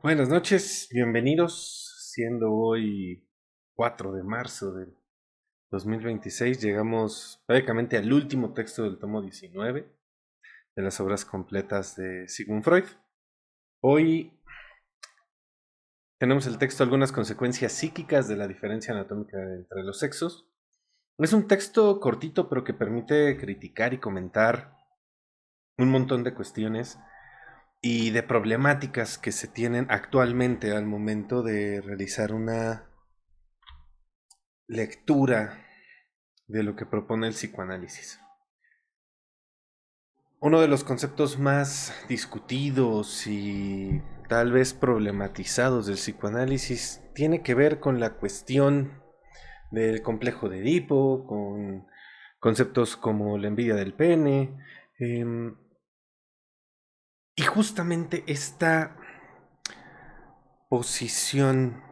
Buenas noches, bienvenidos. Siendo hoy 4 de marzo del 2026, llegamos prácticamente al último texto del tomo 19 de las obras completas de Sigmund Freud. Hoy tenemos el texto Algunas consecuencias psíquicas de la diferencia anatómica entre los sexos. Es un texto cortito, pero que permite criticar y comentar un montón de cuestiones y de problemáticas que se tienen actualmente al momento de realizar una lectura de lo que propone el psicoanálisis. Uno de los conceptos más discutidos y tal vez problematizados del psicoanálisis tiene que ver con la cuestión del complejo de Edipo, con conceptos como la envidia del pene, y justamente esta posición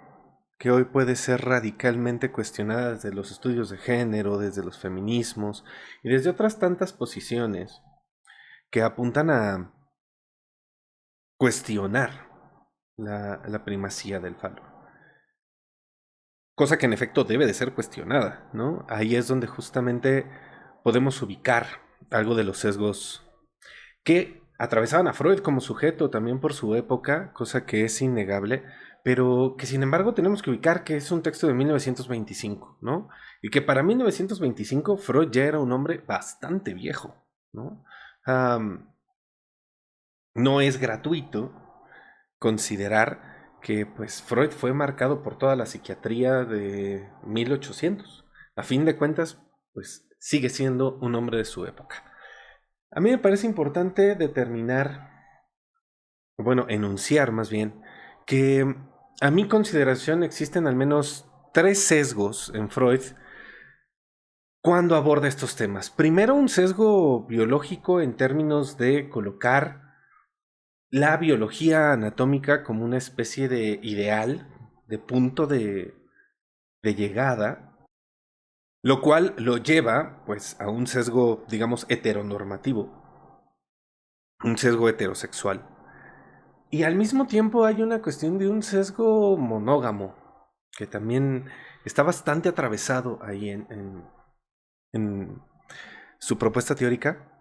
que hoy puede ser radicalmente cuestionada desde los estudios de género, desde los feminismos y desde otras tantas posiciones que apuntan a cuestionar la primacía del falo. Cosa que en efecto debe de ser cuestionada, ¿no? Ahí es donde justamente podemos ubicar algo de los sesgos que atravesaban a Freud como sujeto también por su época, cosa que es innegable, pero que sin embargo tenemos que ubicar que es un texto de 1925, ¿no? Y que para 1925 Freud ya era un hombre bastante viejo, ¿no? No es gratuito considerar que pues Freud fue marcado por toda la psiquiatría de 1800. A fin de cuentas, pues sigue siendo un hombre de su época. A mí me parece importante determinar, bueno, enunciar más bien, que a mi consideración existen al menos tres sesgos en Freud cuando aborda estos temas. Primero, un sesgo biológico en términos de colocar la biología anatómica como una especie de ideal, de punto de llegada, lo cual lo lleva pues a un sesgo, digamos, heteronormativo, un sesgo heterosexual. Y al mismo tiempo hay una cuestión de un sesgo monógamo, que también está bastante atravesado ahí en su propuesta teórica.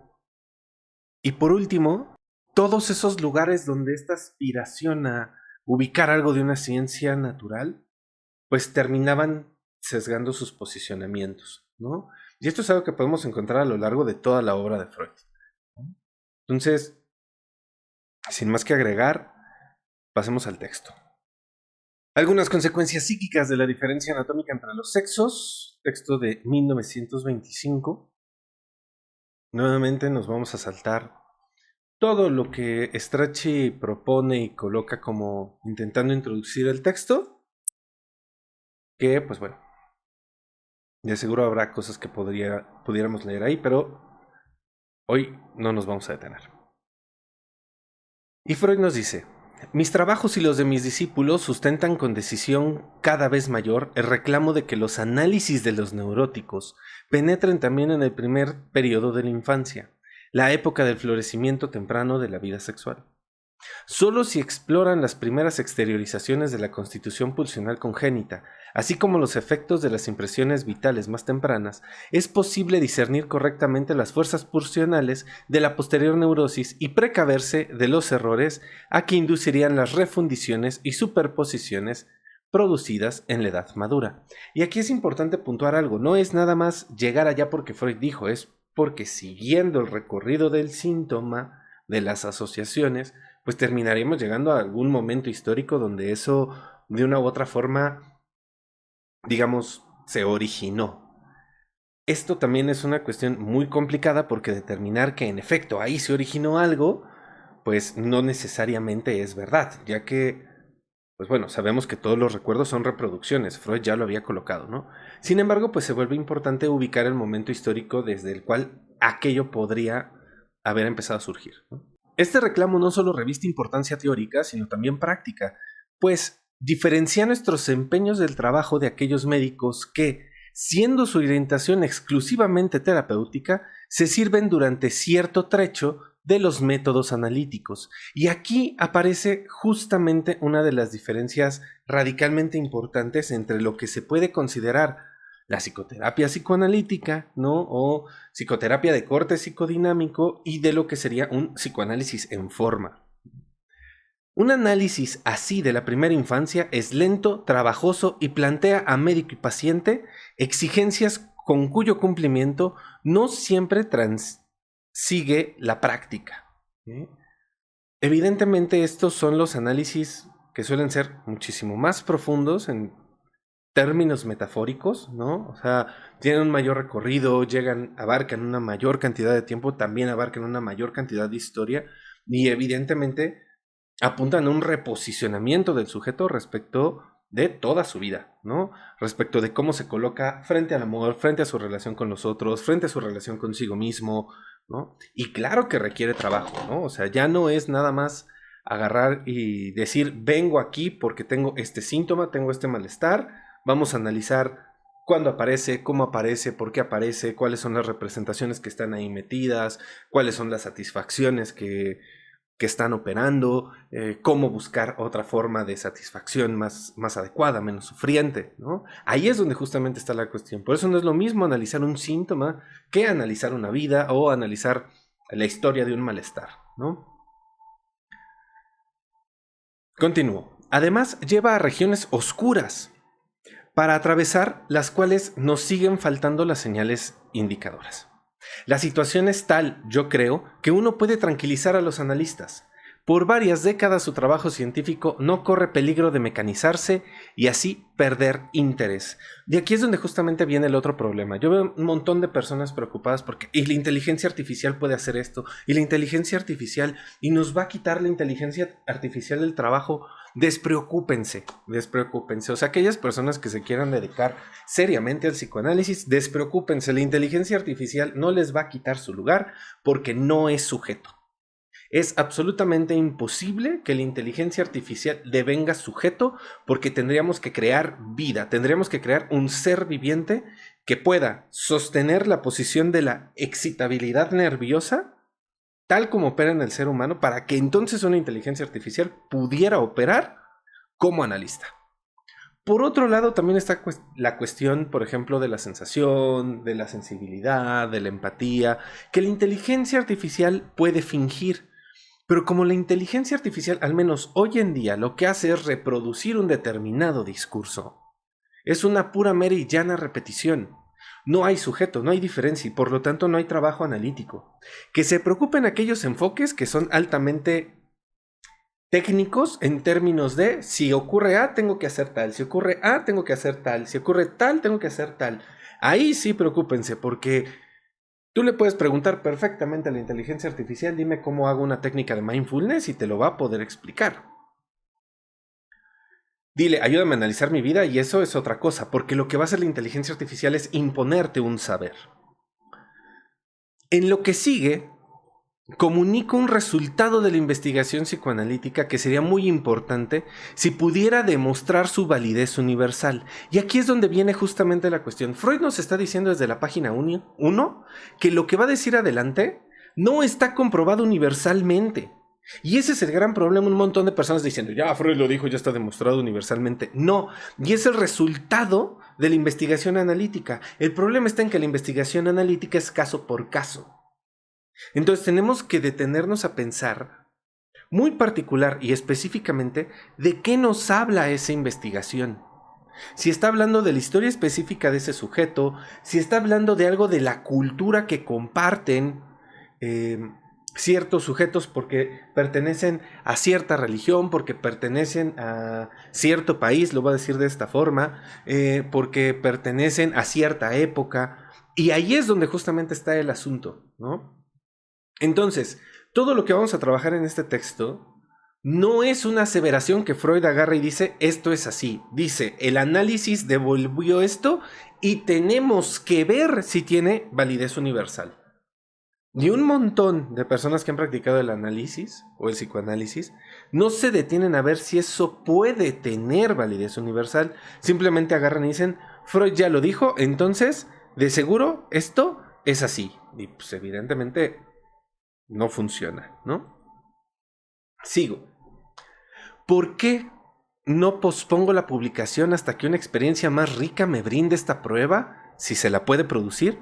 Y por último, todos esos lugares donde esta aspiración a ubicar algo de una ciencia natural, pues terminaban sesgando sus posicionamientos, ¿no? Y esto es algo que podemos encontrar a lo largo de toda la obra de Freud. Entonces, sin más que agregar, pasemos al texto. Algunas consecuencias psíquicas de la diferencia anatómica entre los sexos, texto de 1925. Nuevamente nos vamos a saltar todo lo que Strachey propone y coloca como intentando introducir el texto, que pues bueno, de seguro habrá cosas que pudiéramos leer ahí, pero hoy no nos vamos a detener. Y Freud nos dice: mis trabajos y los de mis discípulos sustentan con decisión cada vez mayor el reclamo de que los análisis de los neuróticos penetren también en el primer periodo de la infancia, la época del florecimiento temprano de la vida sexual. Solo si exploran las primeras exteriorizaciones de la constitución pulsional congénita, así como los efectos de las impresiones vitales más tempranas, es posible discernir correctamente las fuerzas pulsionales de la posterior neurosis y precaverse de los errores a que inducirían las refundiciones y superposiciones producidas en la edad madura. Y aquí es importante puntuar algo, no es nada más llegar allá porque Freud dijo, es porque siguiendo el recorrido del síntoma, de las asociaciones, pues terminaríamos llegando a algún momento histórico donde eso de una u otra forma, digamos, se originó. Esto también es una cuestión muy complicada porque determinar que en efecto ahí se originó algo, pues no necesariamente es verdad, ya que, pues bueno, sabemos que todos los recuerdos son reproducciones, Freud ya lo había colocado, ¿no? Sin embargo, pues se vuelve importante ubicar el momento histórico desde el cual aquello podría haber empezado a surgir, ¿no? Este reclamo no solo reviste importancia teórica, sino también práctica, pues diferencia nuestros empeños del trabajo de aquellos médicos que, siendo su orientación exclusivamente terapéutica, se sirven durante cierto trecho de los métodos analíticos. Y aquí aparece justamente una de las diferencias radicalmente importantes entre lo que se puede considerar la psicoterapia psicoanalítica, ¿no? O psicoterapia de corte psicodinámico y de lo que sería un psicoanálisis en forma. Un análisis así de la primera infancia es lento, trabajoso y plantea a médico y paciente exigencias con cuyo cumplimiento no siempre sigue la práctica. ¿Sí? Evidentemente estos son los análisis que suelen ser muchísimo más profundos en términos metafóricos, ¿no? O sea, tienen un mayor recorrido, abarcan una mayor cantidad de tiempo, también abarcan una mayor cantidad de historia y evidentemente apuntan a un reposicionamiento del sujeto respecto de toda su vida, ¿no? Respecto de cómo se coloca frente al amor, frente a su relación con los otros, frente a su relación consigo mismo, ¿no? Y claro que requiere trabajo, ¿no? O sea, ya no es nada más agarrar y decir, vengo aquí porque tengo este síntoma, tengo este malestar, vamos a analizar cuándo aparece, cómo aparece, por qué aparece, cuáles son las representaciones que están ahí metidas, cuáles son las satisfacciones que están operando, cómo buscar otra forma de satisfacción más adecuada, menos sufriente, ¿no? Ahí es donde justamente está la cuestión. Por eso no es lo mismo analizar un síntoma que analizar una vida o analizar la historia de un malestar, ¿no? Continúo. Además, lleva a regiones oscuras para atravesar las cuales nos siguen faltando las señales indicadoras. La situación es tal, yo creo, que uno puede tranquilizar a los analistas. Por varias décadas su trabajo científico no corre peligro de mecanizarse y así perder interés. De aquí es donde justamente viene el otro problema. Yo veo un montón de personas preocupadas porque y la inteligencia artificial puede hacer esto, y la inteligencia artificial, y nos va a quitar la inteligencia artificial del trabajo. Despreocúpense. O sea, aquellas personas que se quieran dedicar seriamente al psicoanálisis, despreocúpense. La inteligencia artificial no les va a quitar su lugar porque no es sujeto. Es absolutamente imposible que la inteligencia artificial devenga sujeto porque tendríamos que crear vida, tendríamos que crear un ser viviente que pueda sostener la posición de la excitabilidad nerviosa tal como opera en el ser humano para que entonces una inteligencia artificial pudiera operar como analista. Por otro lado, también está la cuestión, por ejemplo, de la sensación, de la sensibilidad, de la empatía, que la inteligencia artificial puede fingir. Pero como la inteligencia artificial, al menos hoy en día, lo que hace es reproducir un determinado discurso, es una pura, mera y llana repetición. No hay sujeto, no hay diferencia y por lo tanto no hay trabajo analítico. Que se preocupen aquellos enfoques que son altamente técnicos en términos de si ocurre A, tengo que hacer tal, si ocurre A, tengo que hacer tal, si ocurre tal, tengo que hacer tal. Ahí sí preocúpense porque tú le puedes preguntar perfectamente a la inteligencia artificial, dime cómo hago una técnica de mindfulness y te lo va a poder explicar. Dile, ayúdame a analizar mi vida y eso es otra cosa, porque lo que va a hacer la inteligencia artificial es imponerte un saber. En lo que sigue, comunico un resultado de la investigación psicoanalítica que sería muy importante si pudiera demostrar su validez universal. Y aquí es donde viene justamente la cuestión. Freud nos está diciendo desde la página 1 que lo que va a decir adelante no está comprobado universalmente. Y ese es el gran problema, un montón de personas diciendo, ya Freud lo dijo, ya está demostrado universalmente. No, y es el resultado de la investigación analítica. El problema está en que la investigación analítica es caso por caso. Entonces tenemos que detenernos a pensar muy particular y específicamente de qué nos habla esa investigación. Si está hablando de la historia específica de ese sujeto, si está hablando de algo de la cultura que comparten ciertos sujetos porque pertenecen a cierta religión, porque pertenecen a cierto país, lo voy a decir de esta forma, porque pertenecen a cierta época. Y ahí es donde justamente está el asunto, ¿no? Entonces, todo lo que vamos a trabajar en este texto no es una aseveración que Freud agarra y dice, esto es así. Dice, el análisis devolvió esto y tenemos que ver si tiene validez universal. Y un montón de personas que han practicado el análisis o el psicoanálisis no se detienen a ver si eso puede tener validez universal. Simplemente agarran y dicen, Freud ya lo dijo, entonces, de seguro, esto es así. Y pues evidentemente no funciona, ¿no? Sigo. ¿Por qué no pospongo la publicación hasta que una experiencia más rica me brinde esta prueba, si se la puede producir?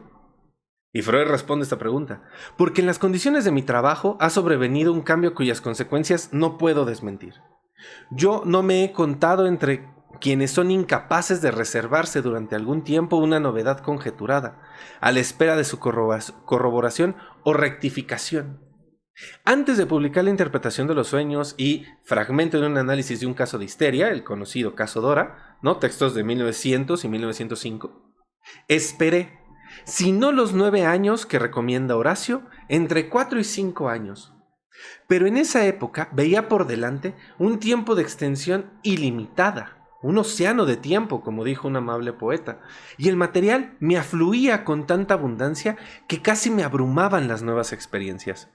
Y Freud responde esta pregunta. Porque en las condiciones de mi trabajo ha sobrevenido un cambio cuyas consecuencias no puedo desmentir. Yo no me he contado entre quienes son incapaces de reservarse durante algún tiempo una novedad conjeturada, a la espera de su corroboración o rectificación. Antes de publicar la interpretación de los sueños y fragmento de un análisis de un caso de histeria, el conocido caso Dora, ¿no? Textos de 1900 y 1905, esperé, si no los 9 años que recomienda Horacio, entre 4 y 5 años. Pero en esa época veía por delante un tiempo de extensión ilimitada, un océano de tiempo, como dijo un amable poeta, y el material me afluía con tanta abundancia que casi me abrumaban las nuevas experiencias.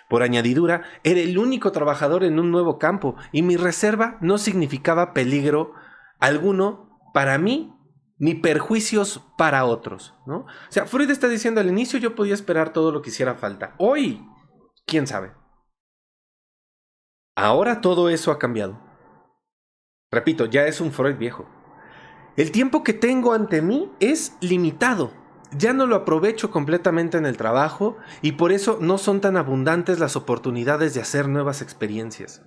Por añadidura, era el único trabajador en un nuevo campo y mi reserva no significaba peligro alguno para mí ni perjuicios para otros, ¿no? O sea, Freud está diciendo al inicio yo podía esperar todo lo que hiciera falta. Hoy, quién sabe. Ahora todo eso ha cambiado. Repito, ya es un Freud viejo. El tiempo que tengo ante mí es limitado. Ya no lo aprovecho completamente en el trabajo y por eso no son tan abundantes las oportunidades de hacer nuevas experiencias.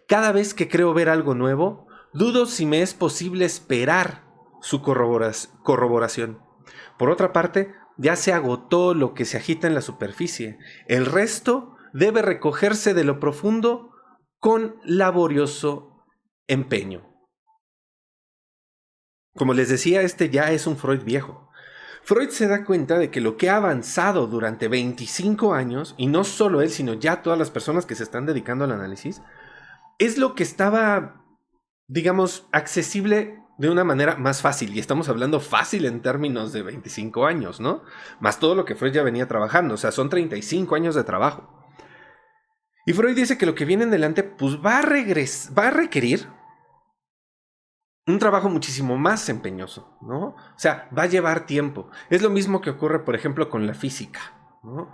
Cada vez que creo ver algo nuevo, dudo si me es posible esperar su corroboración. Por otra parte, ya se agotó lo que se agita en la superficie. El resto debe recogerse de lo profundo con laborioso empeño. Como les decía, este ya es un Freud viejo. Freud se da cuenta de que lo que ha avanzado durante 25 años, y no solo él, sino ya todas las personas que se están dedicando al análisis, es lo que estaba, digamos, accesible de una manera más fácil. Y estamos hablando fácil en términos de 25 años, ¿no? Más todo lo que Freud ya venía trabajando. O sea, son 35 años de trabajo. Y Freud dice que lo que viene en adelante, pues va a requerir un trabajo muchísimo más empeñoso, ¿no? O sea, va a llevar tiempo. Es lo mismo que ocurre, por ejemplo, con la física, ¿no?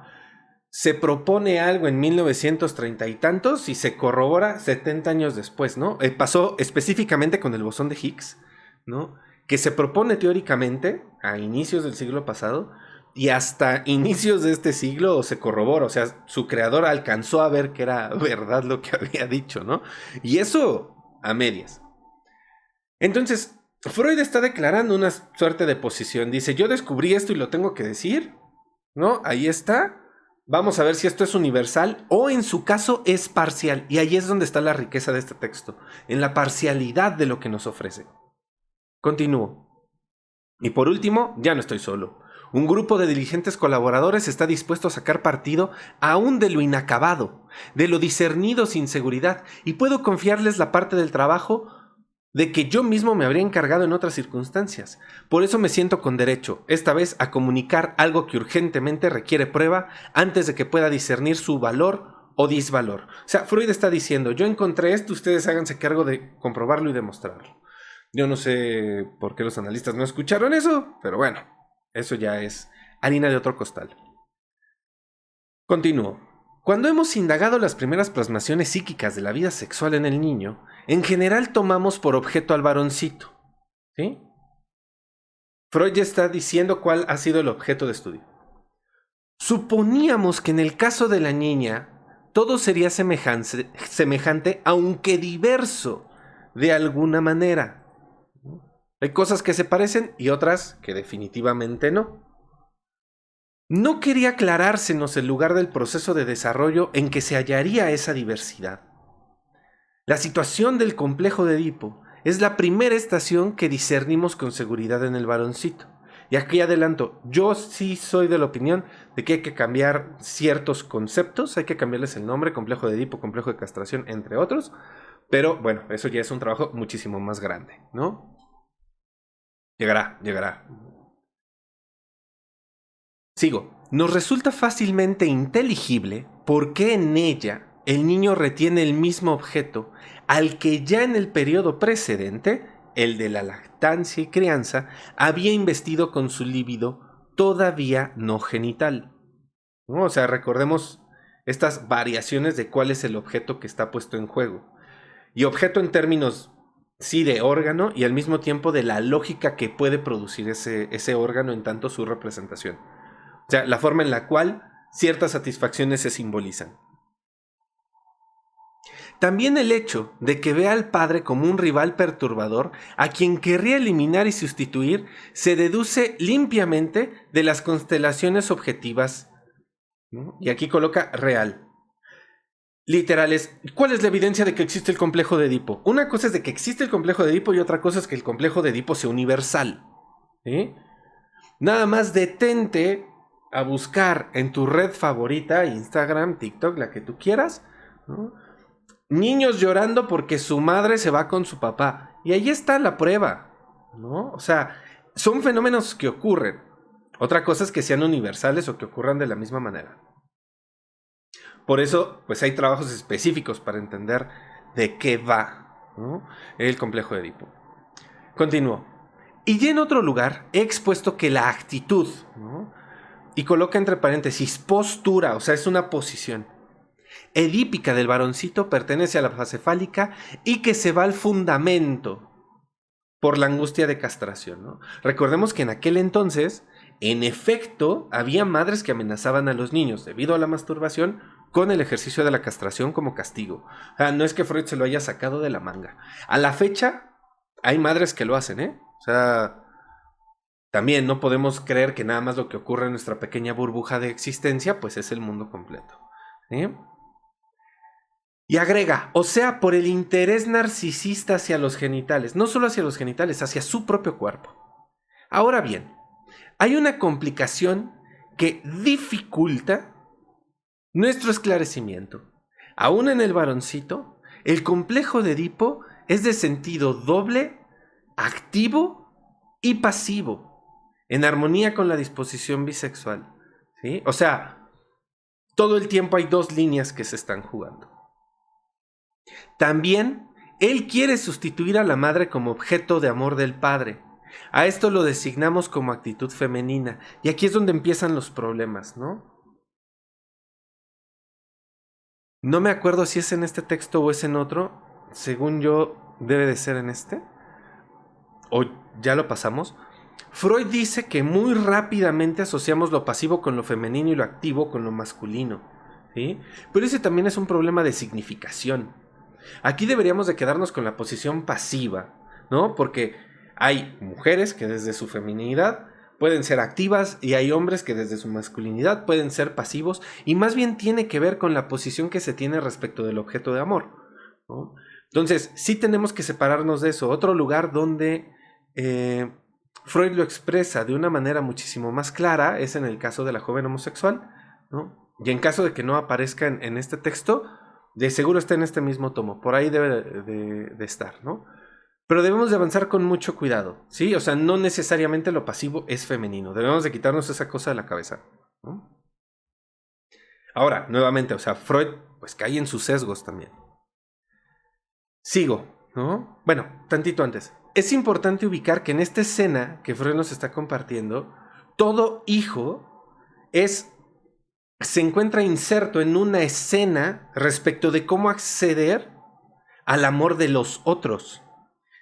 Se propone algo en 1930 y tantos y se corrobora 70 años después, ¿no? Pasó específicamente con el bosón de Higgs, ¿no? Que se propone teóricamente a inicios del siglo pasado y hasta inicios de este siglo se corrobora. O sea, su creador alcanzó a ver que era verdad lo que había dicho, ¿no? Y eso a medias. Entonces, Freud está declarando una suerte de posición. Dice, yo descubrí esto y lo tengo que decir, ¿no? Ahí está. Vamos a ver si esto es universal o en su caso es parcial. Y ahí es donde está la riqueza de este texto, en la parcialidad de lo que nos ofrece. Continúo. Y por último, ya no estoy solo. Un grupo de diligentes colaboradores está dispuesto a sacar partido aún de lo inacabado, de lo discernido sin seguridad, y puedo confiarles la parte del trabajo de que yo mismo me habría encargado en otras circunstancias. Por eso me siento con derecho, esta vez, a comunicar algo que urgentemente requiere prueba antes de que pueda discernir su valor o disvalor. O sea, Freud está diciendo, yo encontré esto, ustedes háganse cargo de comprobarlo y demostrarlo. Yo no sé por qué los analistas no escucharon eso, pero bueno, eso ya es harina de otro costal. Continúo. Cuando hemos indagado las primeras plasmaciones psíquicas de la vida sexual en el niño, en general tomamos por objeto al varoncito, ¿sí? Freud ya está diciendo cuál ha sido el objeto de estudio. Suponíamos que en el caso de la niña todo sería semejante, aunque diverso, de alguna manera. Hay cosas que se parecen y otras que definitivamente no. No quería aclarársenos el lugar del proceso de desarrollo en que se hallaría esa diversidad. La situación del complejo de Edipo es la primera estación que discernimos con seguridad en el varoncito. Y aquí adelanto, yo sí soy de la opinión de que hay que cambiar ciertos conceptos, hay que cambiarles el nombre, complejo de Edipo, complejo de castración, entre otros, pero bueno, eso ya es un trabajo muchísimo más grande, ¿no? Llegará. Sigo. Nos resulta fácilmente inteligible por qué en ella el niño retiene el mismo objeto al que ya en el periodo precedente, el de la lactancia y crianza, había investido con su líbido todavía no genital. ¿No? O sea, recordemos estas variaciones de cuál es el objeto que está puesto en juego. Y objeto en términos, sí, de órgano y al mismo tiempo de la lógica que puede producir ese órgano en tanto su representación. O sea, la forma en la cual ciertas satisfacciones se simbolizan. También el hecho de que vea al padre como un rival perturbador a quien querría eliminar y sustituir se deduce limpiamente de las constelaciones objetivas, ¿no? Y aquí coloca real. Literales. ¿Cuál es la evidencia de que existe el complejo de Edipo? Una cosa es de que existe el complejo de Edipo y otra cosa es que el complejo de Edipo sea universal. ¿Sí? Nada más detente a buscar en tu red favorita, Instagram, TikTok, la que tú quieras, ¿no? Niños llorando porque su madre se va con su papá. Y ahí está la prueba, ¿no? O sea, son fenómenos que ocurren. Otra cosa es que sean universales o que ocurran de la misma manera. Por eso, pues hay trabajos específicos para entender de qué va, ¿no? El complejo de Edipo. Continúo. Y ya en otro lugar he expuesto que la actitud, ¿no? Y coloca entre paréntesis postura, o sea, es una posición edípica del varoncito, pertenece a la fase fálica y que se va al fundamento por la angustia de castración, ¿no? Recordemos que en aquel entonces, en efecto, había madres que amenazaban a los niños debido a la masturbación con el ejercicio de la castración como castigo. O sea, no es que Freud se lo haya sacado de la manga. A la fecha, hay madres que lo hacen, ¿eh? O sea, también no podemos creer que nada más lo que ocurre en nuestra pequeña burbuja de existencia, pues es el mundo completo, ¿sí? Y agrega, o sea, por el interés narcisista hacia los genitales, no solo hacia los genitales, hacia su propio cuerpo. Ahora bien, hay una complicación que dificulta nuestro esclarecimiento. Aún en el varoncito, el complejo de Edipo es de sentido doble, activo y pasivo, en armonía con la disposición bisexual, ¿sí? O sea, todo el tiempo hay dos líneas que se están jugando. También, él quiere sustituir a la madre como objeto de amor del padre. A esto lo designamos como actitud femenina. Y aquí es donde empiezan los problemas, ¿no? No me acuerdo si es en este texto o es en otro. Según yo, debe de ser en este. O ya lo pasamos. Freud dice que muy rápidamente asociamos lo pasivo con lo femenino y lo activo con lo masculino, ¿sí? Pero ese también es un problema de significación. Aquí deberíamos de quedarnos con la posición pasiva, ¿no? Porque hay mujeres que desde su feminidad pueden ser activas y hay hombres que desde su masculinidad pueden ser pasivos y más bien tiene que ver con la posición que se tiene respecto del objeto de amor, ¿no? Entonces, sí tenemos que separarnos de eso. Otro lugar donde Freud lo expresa de una manera muchísimo más clara es en el caso de la joven homosexual, ¿no? Y en caso de que no aparezca en este texto, de seguro está en este mismo tomo, por ahí debe de estar, ¿no? Pero debemos de avanzar con mucho cuidado, ¿sí? O sea, no necesariamente lo pasivo es femenino, debemos de quitarnos esa cosa de la cabeza, ¿no? Ahora, nuevamente, o sea, Freud pues cae en sus sesgos también. Sigo, ¿no? Bueno, tantito antes. Es importante ubicar que en esta escena que Freud nos está compartiendo, todo hijo se encuentra inserto en una escena respecto de cómo acceder al amor de los otros,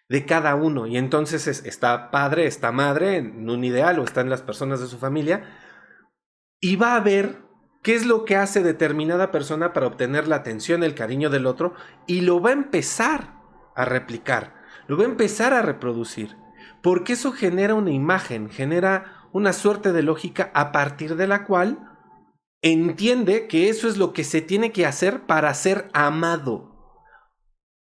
de cada uno. Y entonces está padre, está madre, en un ideal, o están las personas de su familia, y va a ver qué es lo que hace determinada persona para obtener la atención, el cariño del otro, y lo va a empezar a replicar, lo va a empezar a reproducir, porque eso genera una imagen, genera una suerte de lógica a partir de la cual entiende que eso es lo que se tiene que hacer para ser amado.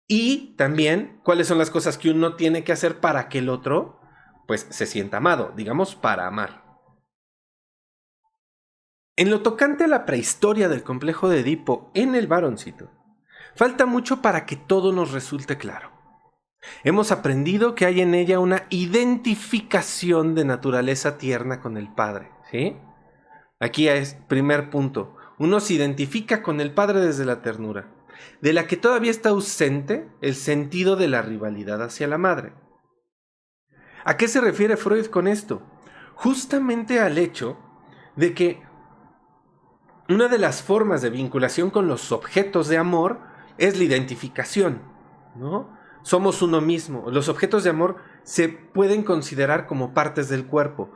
Y también cuáles son las cosas que uno tiene que hacer para que el otro pues se sienta amado, digamos, para amar. En lo tocante a la prehistoria del complejo de Edipo en el varoncito, falta mucho para que todo nos resulte claro. Hemos aprendido que hay en ella una identificación de naturaleza tierna con el padre, ¿sí? Aquí es primer punto. Uno se identifica con el padre desde la ternura, de la que todavía está ausente el sentido de la rivalidad hacia la madre. ¿A qué se refiere Freud con esto? Justamente al hecho de que una de las formas de vinculación con los objetos de amor es la identificación, ¿no? Somos uno mismo. Los objetos de amor se pueden considerar como partes del cuerpo.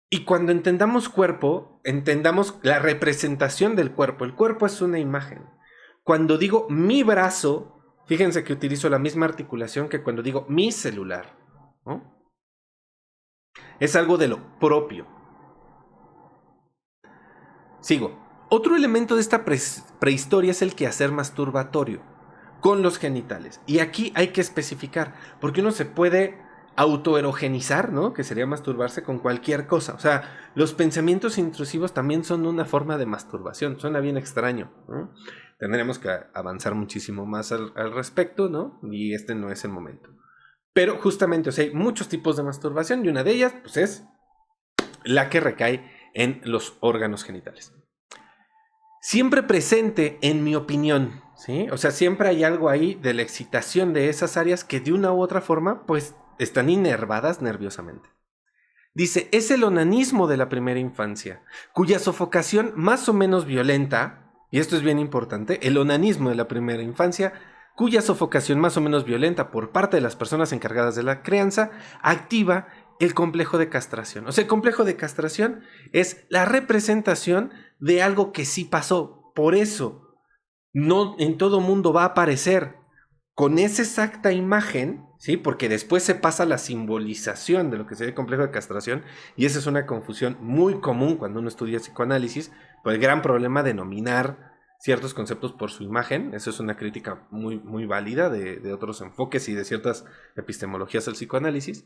Y cuando entendamos cuerpo, entendamos la representación del cuerpo. El cuerpo es una imagen. Cuando digo mi brazo, fíjense que utilizo la misma articulación que cuando digo mi celular, ¿no? Es algo de lo propio. Sigo. Otro elemento de esta prehistoria es el quehacer masturbatorio con los genitales. Y aquí hay que especificar, porque uno se puede autoerogenizar, ¿no? Que sería masturbarse con cualquier cosa. O sea, los pensamientos intrusivos también son una forma de masturbación. Suena bien extraño, ¿no? Tendremos que avanzar muchísimo más al respecto, ¿no? Y este no es el momento. Pero justamente, o sea, hay muchos tipos de masturbación y una de ellas, pues, es la que recae en los órganos genitales. Siempre presente, en mi opinión, ¿sí? O sea, siempre hay algo ahí de la excitación de esas áreas que de una u otra forma, pues, están inervadas nerviosamente. Dice, es el onanismo de la primera infancia, cuya sofocación más o menos violenta, y esto es bien importante, el onanismo de la primera infancia, cuya sofocación más o menos violenta por parte de las personas encargadas de la crianza, activa el complejo de castración. O sea, el complejo de castración es la representación de algo que sí pasó. Por eso, no en todo mundo va a aparecer con esa exacta imagen, ¿sí? Porque después se pasa a la simbolización de lo que sería el complejo de castración, y esa es una confusión muy común cuando uno estudia psicoanálisis, por el gran problema de nominar ciertos conceptos por su imagen. Eso es una crítica muy, muy válida de otros enfoques y de ciertas epistemologías del psicoanálisis.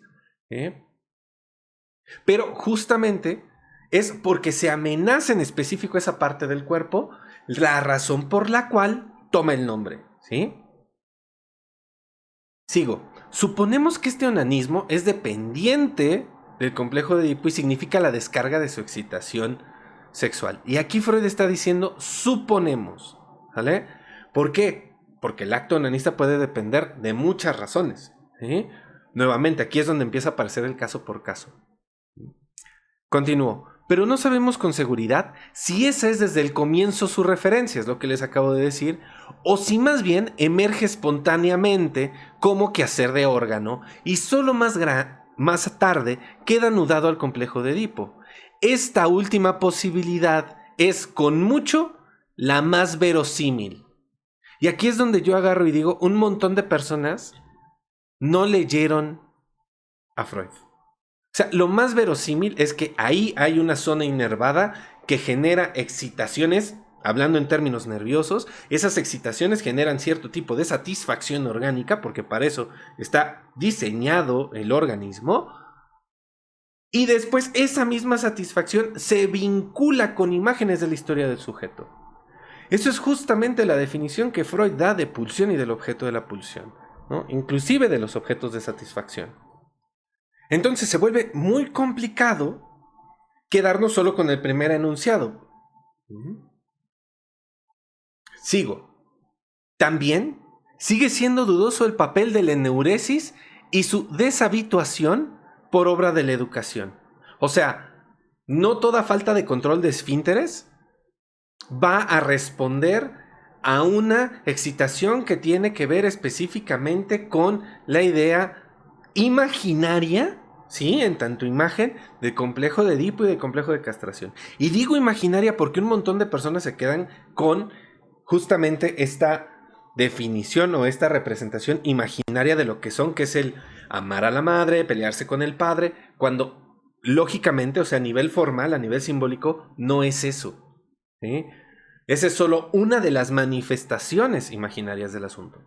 Pero justamente es porque se amenaza en específico esa parte del cuerpo la razón por la cual toma el nombre, ¿sí? Sigo. Suponemos que este onanismo es dependiente del complejo de Edipo y significa la descarga de su excitación sexual. Y aquí Freud está diciendo suponemos, ¿vale? ¿Por qué? Porque el acto onanista puede depender de muchas razones, ¿sí? Nuevamente, aquí es donde empieza a aparecer el caso por caso. Continúo. Pero no sabemos con seguridad si esa es desde el comienzo su referencia, es lo que les acabo de decir, o si más bien emerge espontáneamente como quehacer de órgano y solo más tarde queda anudado al complejo de Edipo. Esta última posibilidad es con mucho la más verosímil. Y aquí es donde yo agarro y digo, un montón de personas no leyeron a Freud. O sea, lo más verosímil es que ahí hay una zona inervada que genera excitaciones, hablando en términos nerviosos. Esas excitaciones generan cierto tipo de satisfacción orgánica, porque para eso está diseñado el organismo. Y después esa misma satisfacción se vincula con imágenes de la historia del sujeto. Eso es justamente la definición que Freud da de pulsión y del objeto de la pulsión, ¿no? Inclusive de los objetos de satisfacción. Entonces se vuelve muy complicado quedarnos solo con el primer enunciado. Sigo. También sigue siendo dudoso el papel de la eneuresis y su deshabituación por obra de la educación. O sea, no toda falta de control de esfínteres va a responder a una excitación que tiene que ver específicamente con la idea imaginaria, ¿sí? En tanto imagen del complejo de Edipo y del complejo de castración. Y digo imaginaria porque un montón de personas se quedan con justamente esta definición o esta representación imaginaria de lo que son, que es el amar a la madre, pelearse con el padre, cuando lógicamente, o sea, a nivel formal, a nivel simbólico, no es eso, ¿sí? Esa es solo una de las manifestaciones imaginarias del asunto.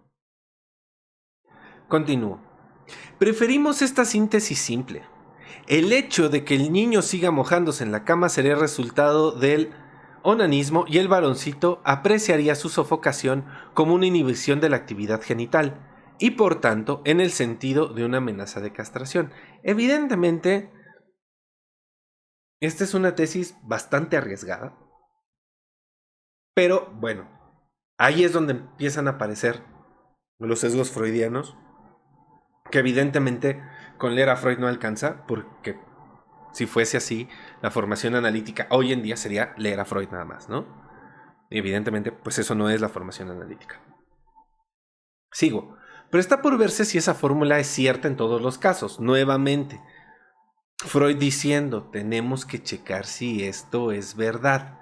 Continúo. Preferimos esta síntesis simple. El hecho de que el niño siga mojándose en la cama sería resultado del onanismo y el varoncito apreciaría su sofocación como una inhibición de la actividad genital y por tanto en el sentido de una amenaza de castración. Evidentemente, esta es una tesis bastante arriesgada, pero bueno, ahí es donde empiezan a aparecer los sesgos freudianos, que evidentemente con leer a Freud no alcanza, porque si fuese así, la formación analítica hoy en día sería leer a Freud nada más, ¿no? Y evidentemente, pues eso no es la formación analítica. Sigo. Pero está por verse si esa fórmula es cierta en todos los casos. Nuevamente, Freud diciendo, tenemos que checar si esto es verdad.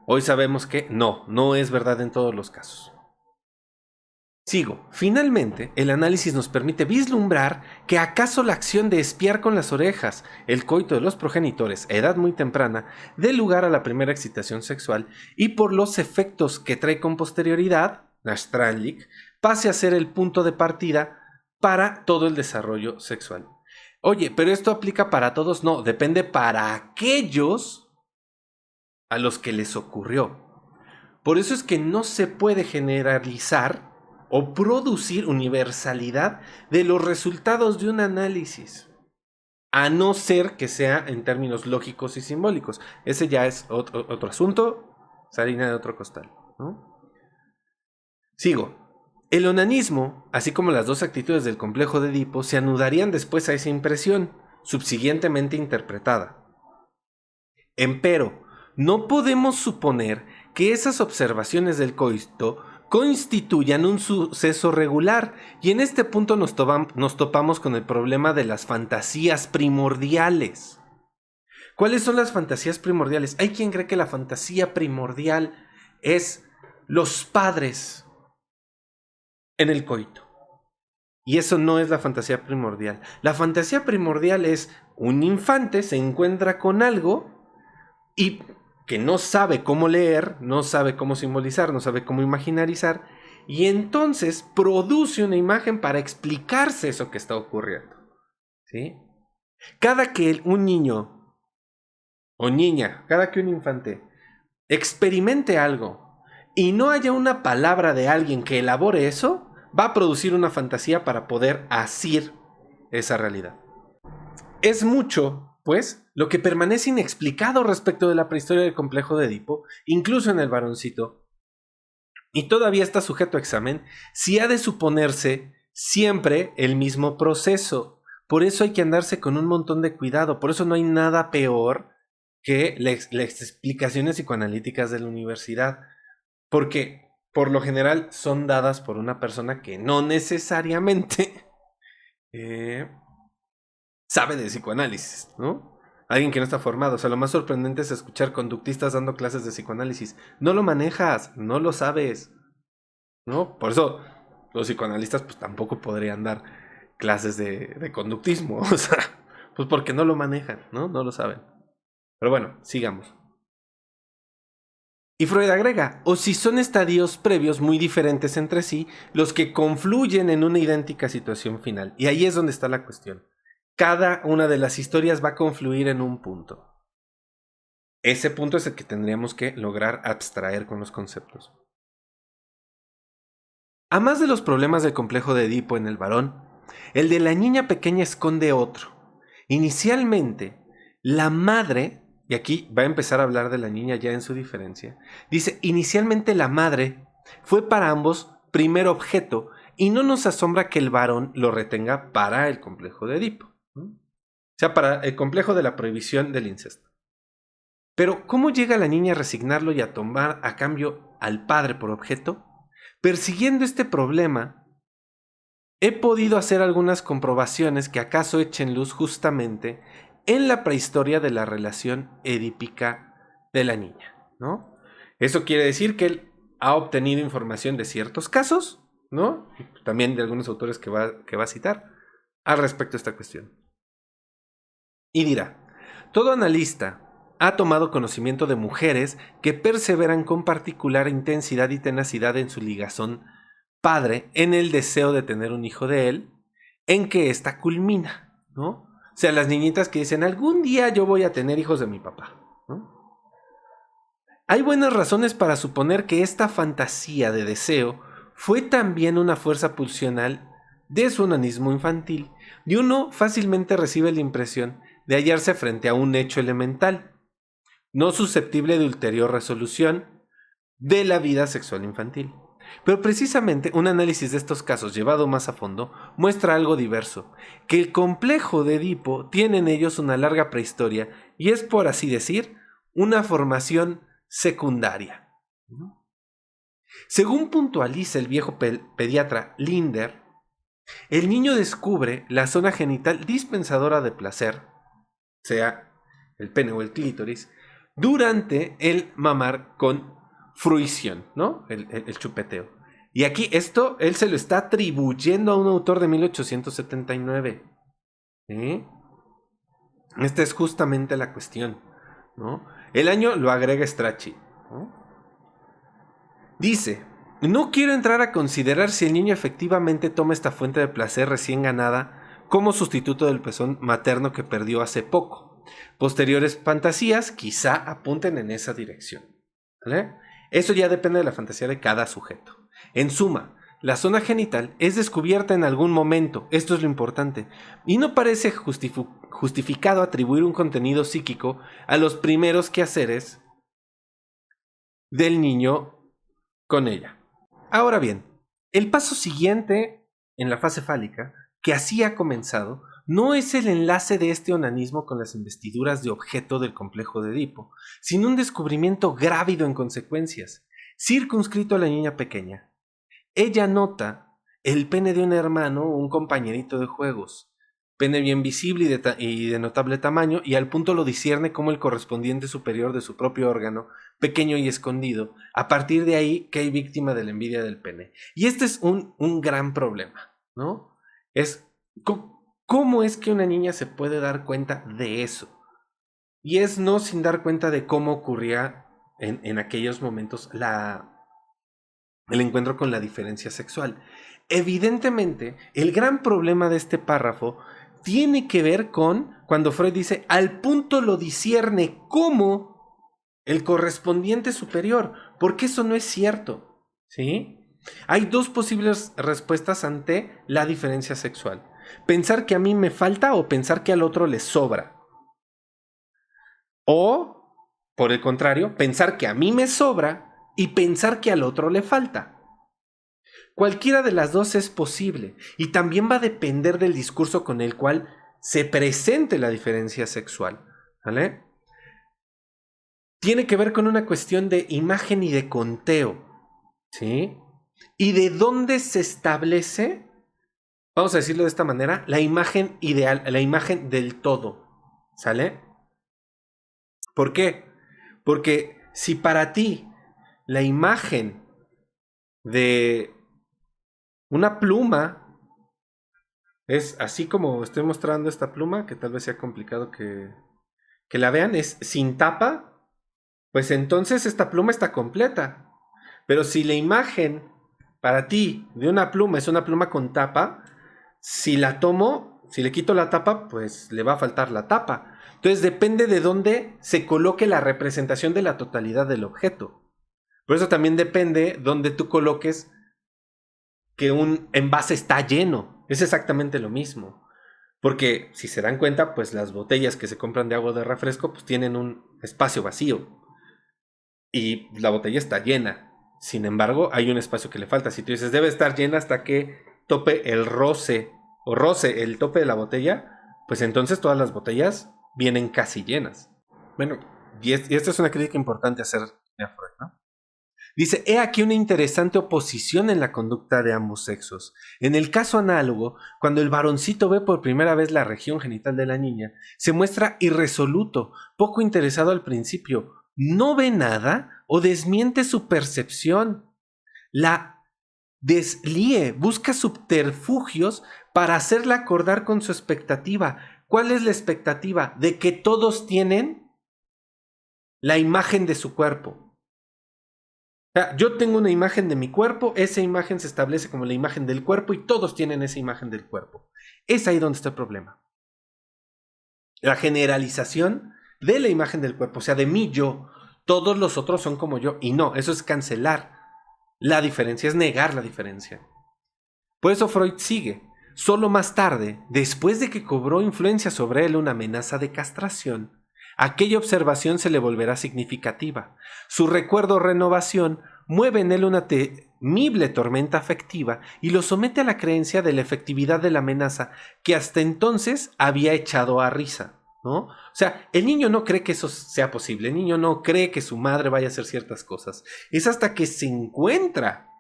Hoy sabemos que no es verdad en todos los casos. Sigo. Finalmente, el análisis nos permite vislumbrar que acaso la acción de espiar con las orejas, el coito de los progenitores a edad muy temprana, dé lugar a la primera excitación sexual y por los efectos que trae con posterioridad, Nash-Strandlich, pase a ser el punto de partida para todo el desarrollo sexual. Oye, pero esto aplica para todos, no, depende para aquellos a los que les ocurrió. Por eso es que no se puede generalizar o producir universalidad de los resultados de un análisis, a no ser que sea en términos lógicos y simbólicos. Ese ya es otro asunto, es harina de otro costal, ¿no? Sigo. El onanismo, así como las dos actitudes del complejo de Edipo, se anudarían después a esa impresión, subsiguientemente interpretada. Empero, no podemos suponer que esas observaciones del coito constituyan un suceso regular, y en este punto nos topamos con el problema de las fantasías primordiales. ¿Cuáles son las fantasías primordiales? Hay quien cree que la fantasía primordial es los padres en el coito. Y eso no es la fantasía primordial. La fantasía primordial es un infante se encuentra con algo y que no sabe cómo leer, no sabe cómo simbolizar, no sabe cómo imaginarizar, y entonces produce una imagen para explicarse eso que está ocurriendo. ¿Sí? Cada que un niño o niña, cada que un infante experimente algo y no haya una palabra de alguien que elabore eso, va a producir una fantasía para poder asir esa realidad. Es mucho, pues, lo que permanece inexplicado respecto de la prehistoria del complejo de Edipo, incluso en el varoncito, y todavía está sujeto a examen, si ha de suponerse siempre el mismo proceso. Por eso hay que andarse con un montón de cuidado, por eso no hay nada peor que las explicaciones psicoanalíticas de la universidad, porque por lo general son dadas por una persona que no necesariamente sabe de psicoanálisis, ¿no? Alguien que no está formado. O sea, lo más sorprendente es escuchar conductistas dando clases de psicoanálisis. No lo manejas, no lo sabes, ¿no? Por eso los psicoanalistas pues tampoco podrían dar clases de conductismo. O sea, pues porque no lo manejan, ¿no? No lo saben. Pero bueno, sigamos. Y Freud agrega, o si son estadios previos muy diferentes entre sí, los que confluyen en una idéntica situación final. Y ahí es donde está la cuestión. Cada una de las historias va a confluir en un punto. Ese punto es el que tendríamos que lograr abstraer con los conceptos. A más de los problemas del complejo de Edipo en el varón, el de la niña pequeña esconde otro. Inicialmente, la madre, y aquí va a empezar a hablar de la niña ya en su diferencia, dice, inicialmente la madre fue para ambos primer objeto y no nos asombra que el varón lo retenga para el complejo de Edipo. O sea, para el complejo de la prohibición del incesto. Pero, ¿cómo llega la niña a resignarlo y a tomar a cambio al padre por objeto? Persiguiendo este problema, he podido hacer algunas comprobaciones que acaso echen luz justamente en la prehistoria de la relación edípica de la niña, ¿no? Eso quiere decir que él ha obtenido información de ciertos casos, ¿no? También de algunos autores que va a citar al respecto de esta cuestión. Y dirá, todo analista ha tomado conocimiento de mujeres que perseveran con particular intensidad y tenacidad en su ligazón padre en el deseo de tener un hijo de él, en que ésta culmina, ¿no? O sea, las niñitas que dicen, algún día yo voy a tener hijos de mi papá, ¿no? Hay buenas razones para suponer que esta fantasía de deseo fue también una fuerza pulsional de su onanismo infantil, y uno fácilmente recibe la impresión de hallarse frente a un hecho elemental, no susceptible de ulterior resolución de la vida sexual infantil. Pero precisamente un análisis de estos casos llevado más a fondo muestra algo diverso, que el complejo de Edipo tiene en ellos una larga prehistoria y es, por así decir, una formación secundaria. Según puntualiza el viejo pediatra Linder, el niño descubre la zona genital dispensadora de placer, sea el pene o el clítoris, durante el mamar con fruición, ¿no? El chupeteo. Y aquí esto él se lo está atribuyendo a un autor de 1879. Esta es justamente la cuestión, ¿no? El año lo agrega Strachey, ¿no? Dice: no quiero entrar a considerar si el niño efectivamente toma esta fuente de placer recién ganada como sustituto del pezón materno que perdió hace poco. Posteriores fantasías quizá apunten en esa dirección, ¿vale? Eso ya depende de la fantasía de cada sujeto. En suma, la zona genital es descubierta en algún momento, esto es lo importante, y no parece justificado atribuir un contenido psíquico a los primeros quehaceres del niño con ella. Ahora bien, el paso siguiente en la fase fálica, que así ha comenzado, no es el enlace de este onanismo con las investiduras de objeto del complejo de Edipo, sino un descubrimiento grávido en consecuencias, circunscrito a la niña pequeña. Ella nota el pene de un hermano o un compañerito de juegos, pene bien visible y de notable tamaño, y al punto lo discierne como el correspondiente superior de su propio órgano, pequeño y escondido. A partir de ahí cae víctima de la envidia del pene. Y este es un gran problema, ¿no? Es ¿cómo es que una niña se puede dar cuenta de eso? Y es no sin dar cuenta de cómo ocurría en aquellos momentos el encuentro con la diferencia sexual. Evidentemente, el gran problema de este párrafo tiene que ver con cuando Freud dice: al punto lo discierne como el correspondiente superior, porque eso no es cierto, ¿sí? Hay dos posibles respuestas ante la diferencia sexual: pensar que a mí me falta o pensar que al otro le sobra. O, por el contrario, pensar que a mí me sobra y pensar que al otro le falta. Cualquiera de las dos es posible y también va a depender del discurso con el cual se presente la diferencia sexual, ¿vale? Tiene que ver con una cuestión de imagen y de conteo, ¿sí? Y de dónde se establece, vamos a decirlo de esta manera, la imagen ideal, la imagen del todo, ¿sale? ¿Por qué? Porque si para ti la imagen de una pluma es así como estoy mostrando esta pluma, que tal vez sea complicado que la vean, es sin tapa, pues entonces esta pluma está completa. Pero si la imagen para ti de una pluma es una pluma con tapa, si la tomo, si le quito la tapa, pues le va a faltar la tapa. Entonces depende de dónde se coloque la representación de la totalidad del objeto. Por eso también depende dónde tú coloques que un envase está lleno. Es exactamente lo mismo. Porque si se dan cuenta, pues las botellas que se compran de agua de refresco pues tienen un espacio vacío. Y la botella está llena. Sin embargo, hay un espacio que le falta. Si tú dices, debe estar llena hasta que tope el roce el tope de la botella, pues entonces todas las botellas vienen casi llenas. Bueno, y esta es una crítica importante a hacer a Freud, ¿no? Dice: he aquí una interesante oposición en la conducta de ambos sexos. En el caso análogo, cuando el varoncito ve por primera vez la región genital de la niña, se muestra irresoluto, poco interesado al principio, no ve nada o desmiente su percepción. La deslíe, busca subterfugios para hacerla acordar con su expectativa. ¿Cuál es la expectativa? De que todos tienen la imagen de su cuerpo. Yo tengo una imagen de mi cuerpo, esa imagen se establece como la imagen del cuerpo y todos tienen esa imagen del cuerpo. Es ahí donde está el problema. La generalización de la imagen del cuerpo, o sea, de mí yo, todos los otros son como yo, y no, eso es cancelar la diferencia, es negar la diferencia. Por eso Freud sigue. Solo más tarde, después de que cobró influencia sobre él una amenaza de castración, aquella observación se le volverá significativa. Su recuerdo o renovación mueve en él temible tormenta afectiva y lo somete a la creencia de la efectividad de la amenaza que hasta entonces había echado a risa, ¿no? O sea, el niño no cree que eso sea posible, el niño no cree que su madre vaya a hacer ciertas cosas. Es hasta que se encuentra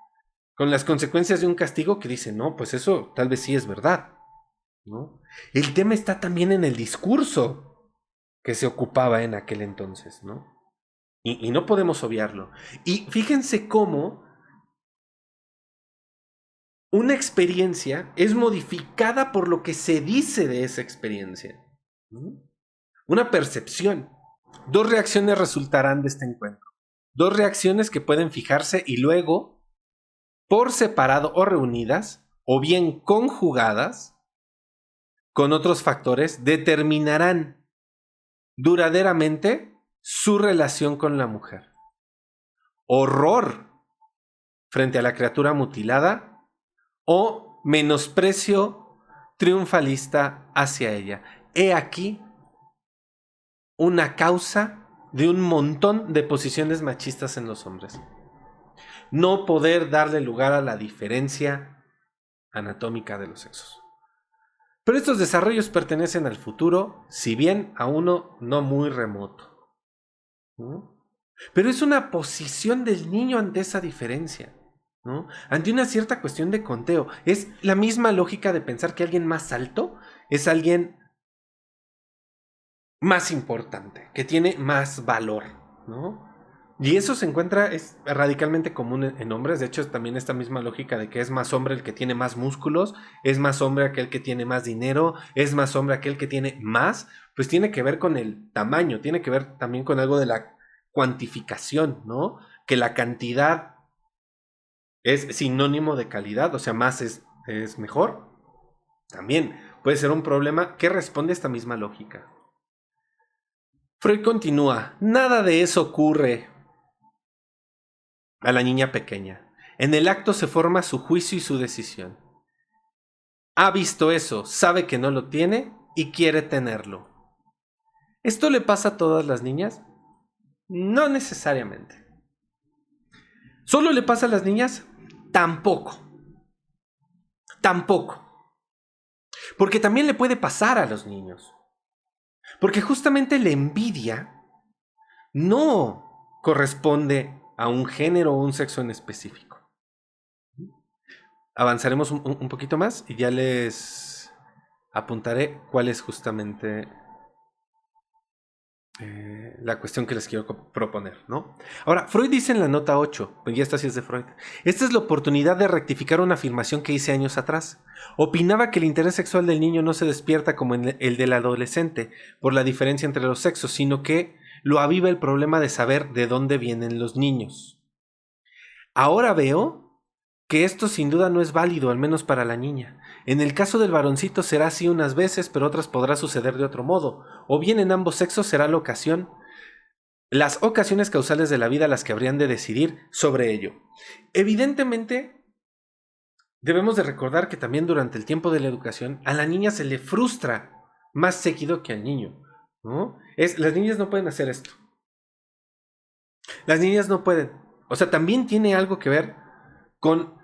con las consecuencias de un castigo que dice, no, pues eso tal vez sí es verdad, ¿no? El tema está también en el discurso que se ocupaba en aquel entonces, ¿no? Y no podemos obviarlo. Y fíjense cómo una experiencia es modificada por lo que se dice de esa experiencia, ¿no? Una percepción. Dos reacciones resultarán de este encuentro. Dos reacciones que pueden fijarse y luego, por separado o reunidas, o bien conjugadas, con otros factores, determinarán duraderamente su relación con la mujer. Horror frente a la criatura mutilada o menosprecio triunfalista hacia ella. He aquí una causa de un montón de posiciones machistas en los hombres. No poder darle lugar a la diferencia anatómica de los sexos. Pero estos desarrollos pertenecen al futuro, si bien a uno no muy remoto, ¿no? Pero es una posición del niño ante esa diferencia, ¿no? Ante una cierta cuestión de conteo. Es la misma lógica de pensar que alguien más alto es alguien más importante, que tiene más valor, ¿no? Y eso se encuentra, es radicalmente común en hombres. De hecho, también esta misma lógica de que es más hombre el que tiene más músculos, es más hombre aquel que tiene más dinero, es más hombre aquel que tiene más, pues tiene que ver con el tamaño, tiene que ver también con algo de la cuantificación, ¿no? Que la cantidad es sinónimo de calidad, o sea, más es mejor. También puede ser un problema que responde a esta misma lógica. Freud continúa, nada de eso ocurre a la niña pequeña. En el acto se forma su juicio y su decisión. Ha visto eso, sabe que no lo tiene y quiere tenerlo. ¿Esto le pasa a todas las niñas? No necesariamente. ¿Solo le pasa a las niñas? Tampoco. Tampoco. Porque también le puede pasar a los niños. Porque justamente la envidia no corresponde a un género o un sexo en específico. Avanzaremos un poquito más y ya les apuntaré cuál es justamente la cuestión que les quiero proponer, ¿no? Ahora, Freud dice en la nota 8, y esta sí es de Freud, esta es la oportunidad de rectificar una afirmación que hice años atrás. Opinaba que el interés sexual del niño no se despierta como el del adolescente por la diferencia entre los sexos, sino que lo aviva el problema de saber de dónde vienen los niños. Ahora veo que esto sin duda no es válido, al menos para la niña. En el caso del varoncito será así unas veces, pero otras podrá suceder de otro modo. O bien en ambos sexos será la ocasión, las ocasiones causales de la vida las que habrían de decidir sobre ello. Evidentemente, debemos de recordar que también durante el tiempo de la educación a la niña se le frustra más seguido que al niño, ¿no? Las niñas no pueden hacer esto. Las niñas no pueden. O sea, también tiene algo que ver con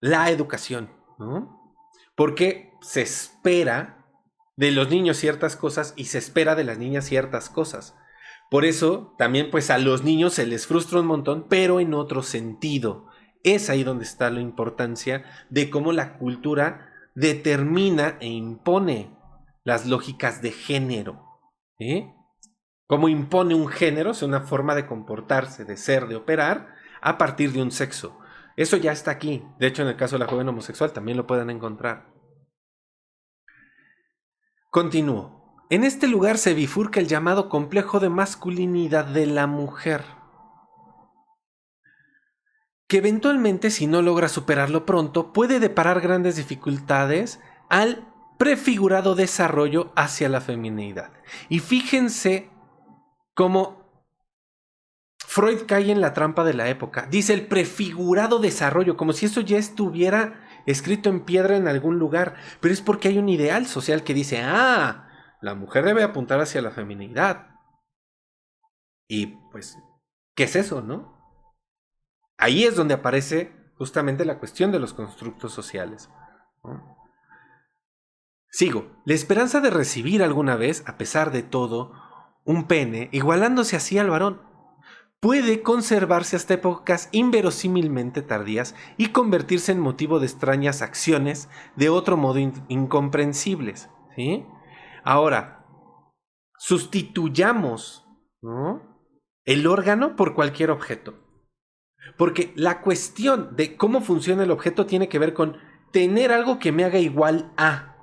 la educación, ¿no? Porque se espera de los niños ciertas cosas y se espera de las niñas ciertas cosas. Por eso también pues a los niños se les frustra un montón, pero en otro sentido. Es ahí donde está la importancia de cómo la cultura determina e impone las lógicas de género, ¿eh? Cómo impone un género, o sea, una forma de comportarse, de ser, de operar, a partir de un sexo. Eso ya está aquí. De hecho, en el caso de la joven homosexual también lo pueden encontrar. Continúo. En este lugar se bifurca el llamado complejo de masculinidad de la mujer, que eventualmente, si no logra superarlo pronto, puede deparar grandes dificultades al prefigurado desarrollo hacia la feminidad. Y fíjense cómo Freud cae en la trampa de la época. Dice el prefigurado desarrollo, como si eso ya estuviera escrito en piedra en algún lugar. Pero es porque hay un ideal social que dice, la mujer debe apuntar hacia la feminidad. Y pues, ¿qué es eso, no? Ahí es donde aparece justamente la cuestión de los constructos sociales, ¿no? Sigo. La esperanza de recibir alguna vez, a pesar de todo, un pene, igualándose así al varón, puede conservarse hasta épocas inverosímilmente tardías y convertirse en motivo de extrañas acciones de otro modo incomprensibles, ¿sí? Ahora, sustituyamos, ¿no?, el órgano por cualquier objeto. Porque la cuestión de cómo funciona el objeto tiene que ver con tener algo que me haga igual a,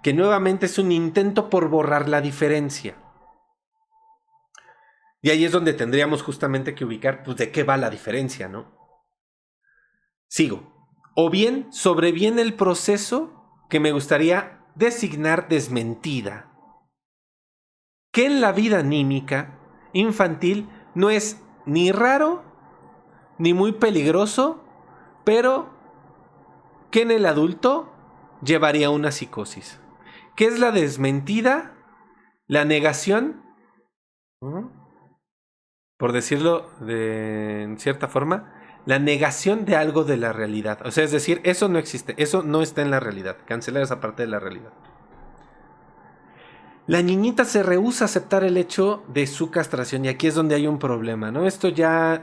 que nuevamente es un intento por borrar la diferencia. Y ahí es donde tendríamos justamente que ubicar, pues, de qué va la diferencia, ¿no? Sigo. O bien sobreviene el proceso que me gustaría designar desmentida, que en la vida anímica infantil no es ni raro ni muy peligroso, pero que en el adulto llevaría a una psicosis. ¿Qué es la desmentida? La negación, ¿no?, por decirlo en cierta forma, la negación de algo de la realidad. O sea, es decir, eso no existe, eso no está en la realidad. Cancelar esa parte de la realidad. La niñita se rehúsa a aceptar el hecho de su castración y aquí es donde hay un problema, ¿no? Esto ya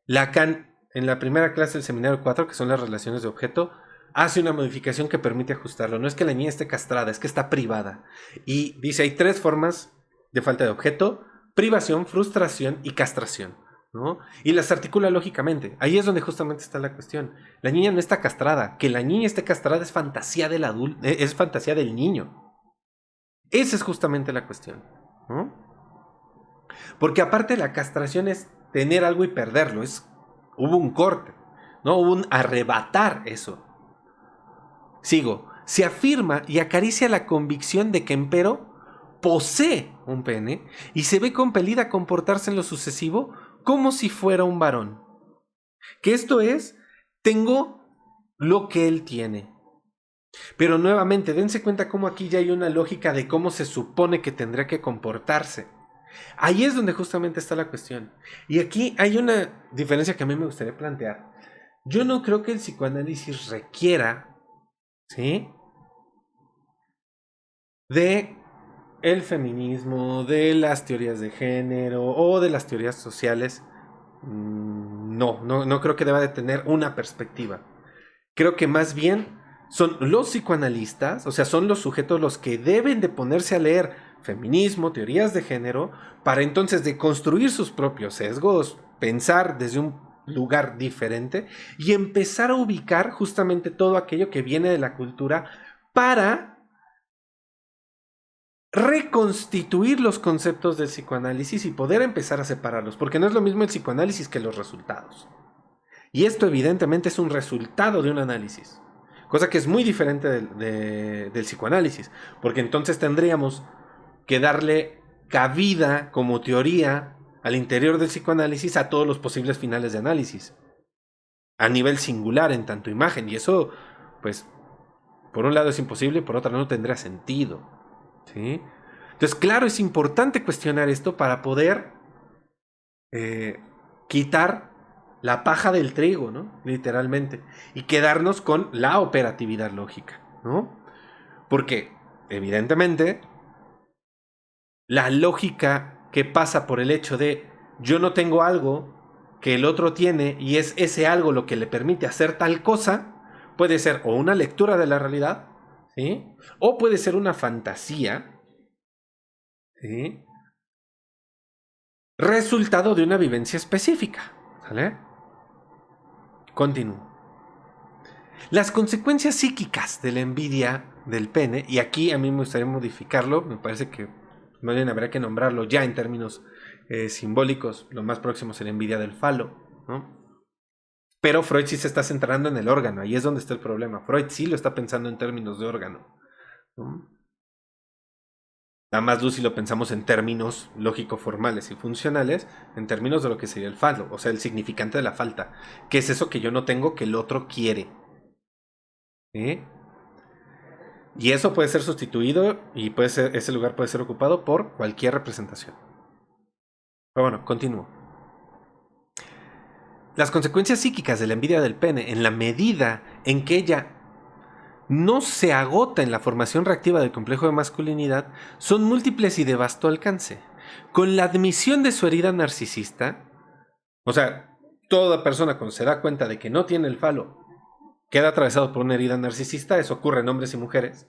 Lacan, en la primera clase del seminario 4, que son las relaciones de objeto, hace una modificación que permite ajustarlo. No es que la niña esté castrada, es que está privada. Y dice, hay 3 formas de falta de objeto: privación, frustración y castración, ¿no? Y las articula lógicamente. Ahí es donde justamente está la cuestión. La niña no está castrada. Que la niña esté castrada es fantasía del adulto, es fantasía del niño. Esa es justamente la cuestión, ¿no? Porque aparte la castración es tener algo y perderlo. Hubo un corte, ¿no? Hubo un arrebatar eso. Sigo. Se afirma y acaricia la convicción de que empero posee un pene y se ve compelida a comportarse en lo sucesivo como si fuera un varón. Que esto es, tengo lo que él tiene. Pero nuevamente, dense cuenta cómo aquí ya hay una lógica de cómo se supone que tendría que comportarse. Ahí es donde justamente está la cuestión. Y aquí hay una diferencia que a mí me gustaría plantear. Yo no creo que el psicoanálisis requiera, ¿sí?, de el feminismo, de las teorías de género o de las teorías sociales. No creo que deba de tener una perspectiva. Creo que más bien son los psicoanalistas, o sea, son los sujetos los que deben de ponerse a leer feminismo, teorías de género, para entonces deconstruir sus propios sesgos, pensar desde un lugar diferente y empezar a ubicar justamente todo aquello que viene de la cultura para reconstituir los conceptos del psicoanálisis y poder empezar a separarlos, porque no es lo mismo el psicoanálisis que los resultados. Y esto evidentemente es un resultado de un análisis, cosa que es muy diferente del psicoanálisis, porque entonces tendríamos que darle cabida como teoría al interior del psicoanálisis a todos los posibles finales de análisis, a nivel singular en tanto imagen, y eso, pues, por un lado es imposible y por otro no tendría sentido, ¿sí? Entonces, claro, es importante cuestionar esto para poder quitar la paja del trigo, ¿no?, literalmente, y quedarnos con la operatividad lógica, ¿no? Porque, evidentemente, la lógica que pasa por el hecho de yo no tengo algo que el otro tiene y es ese algo lo que le permite hacer tal cosa, puede ser o una lectura de la realidad, ¿sí?, o puede ser una fantasía, ¿sí?, resultado de una vivencia específica, ¿vale? Continúo. Las consecuencias psíquicas de la envidia del pene, y aquí a mí me gustaría modificarlo, me parece que más bien habría que nombrarlo ya en términos simbólicos, lo más próximo sería envidia del falo, ¿no? Pero Freud sí se está centrando en el órgano, ahí es donde está el problema. Freud sí lo está pensando en términos de órgano, ¿no? Nada más Lucy lo pensamos en términos lógico-formales y funcionales, en términos de lo que sería el falo, o sea, el significante de la falta. ¿Qué es eso que yo no tengo que el otro quiere? ¿Eh? Y eso puede ser sustituido y ese lugar puede ser ocupado por cualquier representación. Pero bueno, continúo. las consecuencias psíquicas de la envidia del pene, en la medida en que ella no se agota en la formación reactiva del complejo de masculinidad, son múltiples y de vasto alcance. Con la admisión de su herida narcisista, o sea, toda persona cuando se da cuenta de que no tiene el falo queda atravesado por una herida narcisista, eso ocurre en hombres y mujeres,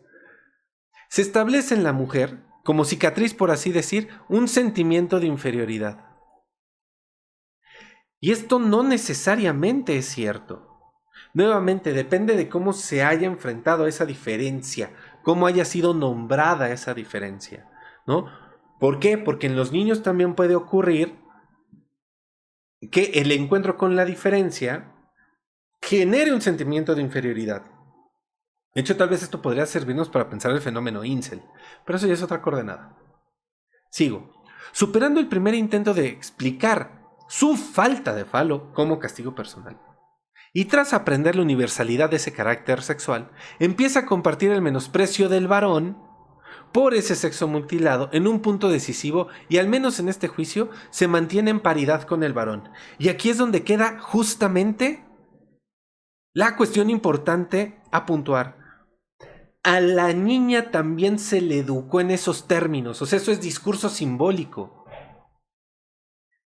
se establece en la mujer, como cicatriz por así decir, un sentimiento de inferioridad. Y esto no necesariamente es cierto. Nuevamente, depende de cómo se haya enfrentado a esa diferencia, cómo haya sido nombrada esa diferencia, ¿no? ¿Por qué? Porque en los niños también puede ocurrir que el encuentro con la diferencia genere un sentimiento de inferioridad. De hecho, tal vez esto podría servirnos para pensar el fenómeno incel, pero eso ya es otra coordenada. Sigo. Superando el primer intento de explicar su falta de falo como castigo personal, y tras aprender la universalidad de ese carácter sexual, empieza a compartir el menosprecio del varón por ese sexo mutilado en un punto decisivo, y al menos en este juicio se mantiene en paridad con el varón. Y aquí es donde queda justamente la cuestión importante a puntuar. A la niña también se le educó en esos términos, o sea, eso es discurso simbólico.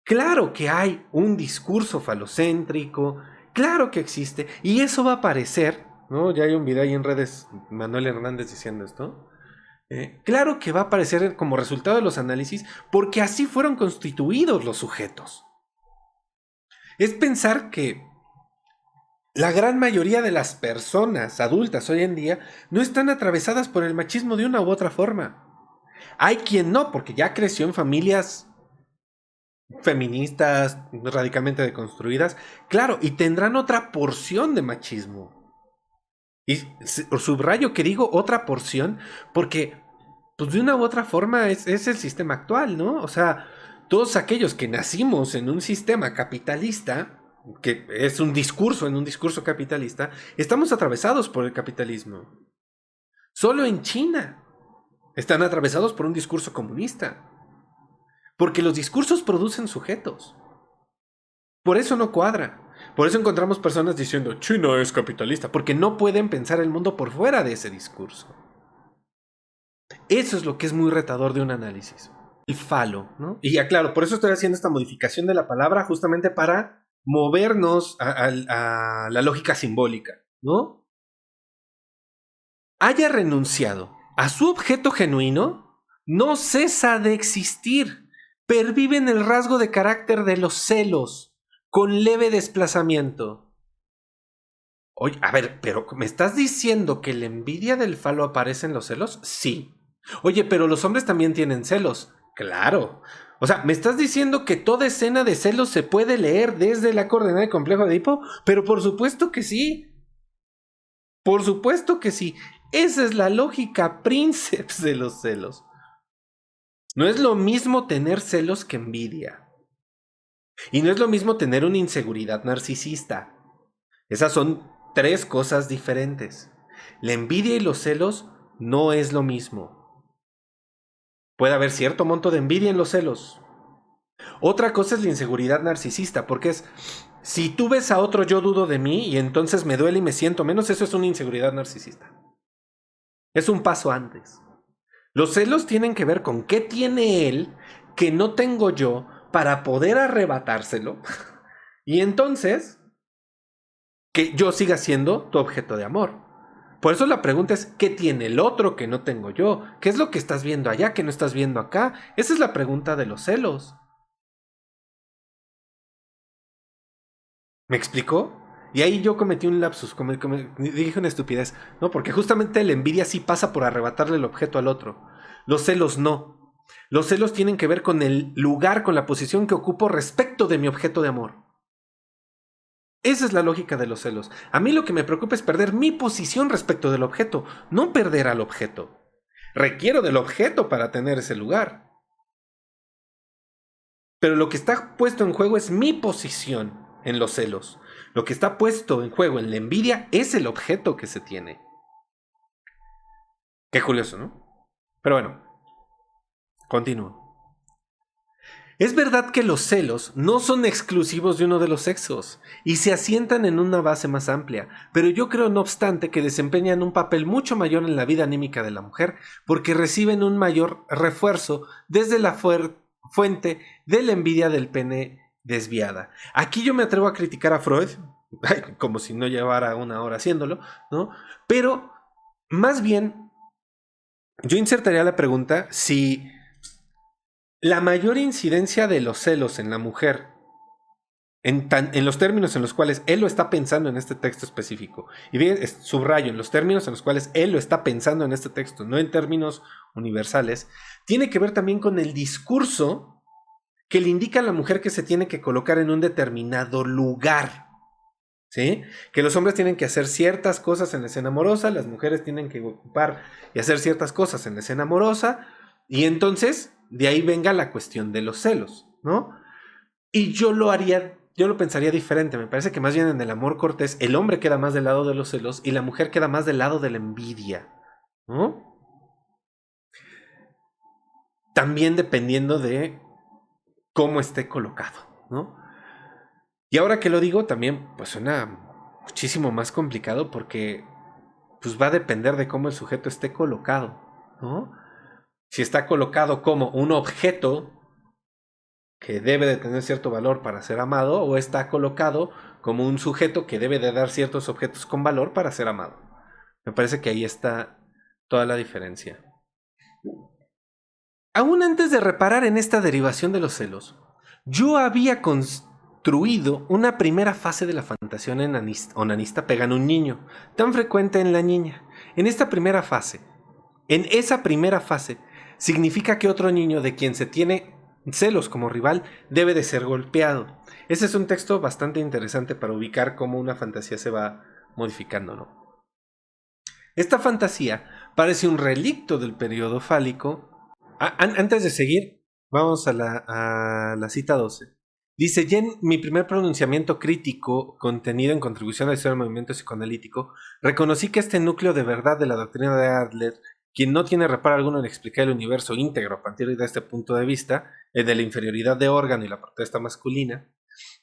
Claro que hay un discurso falocéntrico, claro que existe, y eso va a aparecer, ¿no? Ya hay un video ahí en redes, Manuel Hernández diciendo esto. Claro que va a aparecer como resultado de los análisis, porque así fueron constituidos los sujetos. Es pensar que la gran mayoría de las personas adultas hoy en día no están atravesadas por el machismo de una u otra forma. Hay quien no, porque ya creció en familias feministas, radicalmente deconstruidas, claro, y tendrán otra porción de machismo. Y subrayo que digo otra porción, porque pues de una u otra forma es el sistema actual, ¿no? O sea, todos aquellos que nacimos en un sistema capitalista, que es un discurso en un discurso capitalista, estamos atravesados por el capitalismo. Solo en China están atravesados por un discurso comunista. Porque los discursos producen sujetos. Por eso no cuadra. Por eso encontramos personas diciendo China es capitalista, porque no pueden pensar el mundo por fuera de ese discurso. Eso es lo que es muy retador de un análisis. El falo, ¿no? Y ya claro, por eso estoy haciendo esta modificación de la palabra, justamente para movernos a la lógica simbólica, ¿no? Haya renunciado a su objeto genuino, no cesa de existir. Pervive en el rasgo de carácter de los celos, con leve desplazamiento. Oye, a ver, pero ¿me estás diciendo que la envidia del falo aparece en los celos? Sí. Oye, pero los hombres también tienen celos. Claro. O sea, ¿me estás diciendo que toda escena de celos se puede leer desde la coordenada de complejo de Edipo? Pero por supuesto que sí. Por supuesto que sí. Esa es la lógica princeps de los celos. No es lo mismo tener celos que envidia. Y no es lo mismo tener una inseguridad narcisista. Esas son tres cosas diferentes. La envidia y los celos no es lo mismo. Puede haber cierto monto de envidia en los celos. Otra cosa es la inseguridad narcisista, porque es, si tú ves a otro yo dudo de mí y entonces me duele y me siento menos, eso es una inseguridad narcisista. Es un paso antes. Los celos tienen que ver con qué tiene él que no tengo yo para poder arrebatárselo y entonces que yo siga siendo tu objeto de amor. Por eso la pregunta es, ¿qué tiene el otro que no tengo yo? ¿Qué es lo que estás viendo allá que no estás viendo acá? Esa es la pregunta de los celos. ¿Me explicó? Y ahí yo cometí un lapsus, dije una estupidez, ¿no? Porque justamente la envidia sí pasa por arrebatarle el objeto al otro. Los celos no. Los celos tienen que ver con el lugar, con la posición que ocupo respecto de mi objeto de amor. Esa es la lógica de los celos. A mí lo que me preocupa es perder mi posición respecto del objeto, no perder al objeto. Requiero del objeto para tener ese lugar. Pero lo que está puesto en juego es mi posición en los celos. Lo que está puesto en juego en la envidia es el objeto que se tiene. Qué curioso, ¿no? Pero bueno, continúo. Es verdad que los celos no son exclusivos de uno de los sexos y se asientan en una base más amplia, pero yo creo no obstante que desempeñan un papel mucho mayor en la vida anímica de la mujer porque reciben un mayor refuerzo desde la fuente de la envidia del pene desviada. Aquí yo me atrevo a criticar a Freud, como si no llevara una hora haciéndolo, ¿no? Pero más bien yo insertaría la pregunta si la mayor incidencia de los celos en la mujer, en los términos en los cuales él lo está pensando en este texto específico, y bien, subrayo, en los términos en los cuales él lo está pensando en este texto, no en términos universales, tiene que ver también con el discurso que le indica a la mujer que se tiene que colocar en un determinado lugar. ¿Sí? Que los hombres tienen que hacer ciertas cosas en la escena amorosa, las mujeres tienen que ocupar y hacer ciertas cosas en la escena amorosa, y entonces de ahí venga la cuestión de los celos, ¿no? Y yo lo pensaría diferente. Me parece que más bien en el amor cortés el hombre queda más del lado de los celos y la mujer queda más del lado de la envidia, ¿no? También dependiendo de cómo esté colocado, ¿no? Y ahora que lo digo, también pues suena muchísimo más complicado porque pues va a depender de cómo el sujeto esté colocado, ¿no? Si está colocado como un objeto que debe de tener cierto valor para ser amado, o está colocado como un sujeto que debe de dar ciertos objetos con valor para ser amado. Me parece que ahí está toda la diferencia. Aún antes de reparar en esta derivación de los celos, yo había construido una primera fase de la fantasía onanista pegando a un niño, tan frecuente en la niña. En esa primera fase, significa que otro niño de quien se tiene celos como rival debe de ser golpeado. Ese es un texto bastante interesante para ubicar cómo una fantasía se va modificando, ¿no? Esta fantasía parece un relicto del periodo fálico. Antes de seguir, vamos a la cita 12. Dice, ya en mi primer pronunciamiento crítico contenido en Contribución a la historia del movimiento psicoanalítico, reconocí que este núcleo de verdad de la doctrina de Adler, quien no tiene reparo alguno en explicar el universo íntegro a partir de este punto de vista, el de la inferioridad de órgano y la protesta masculina,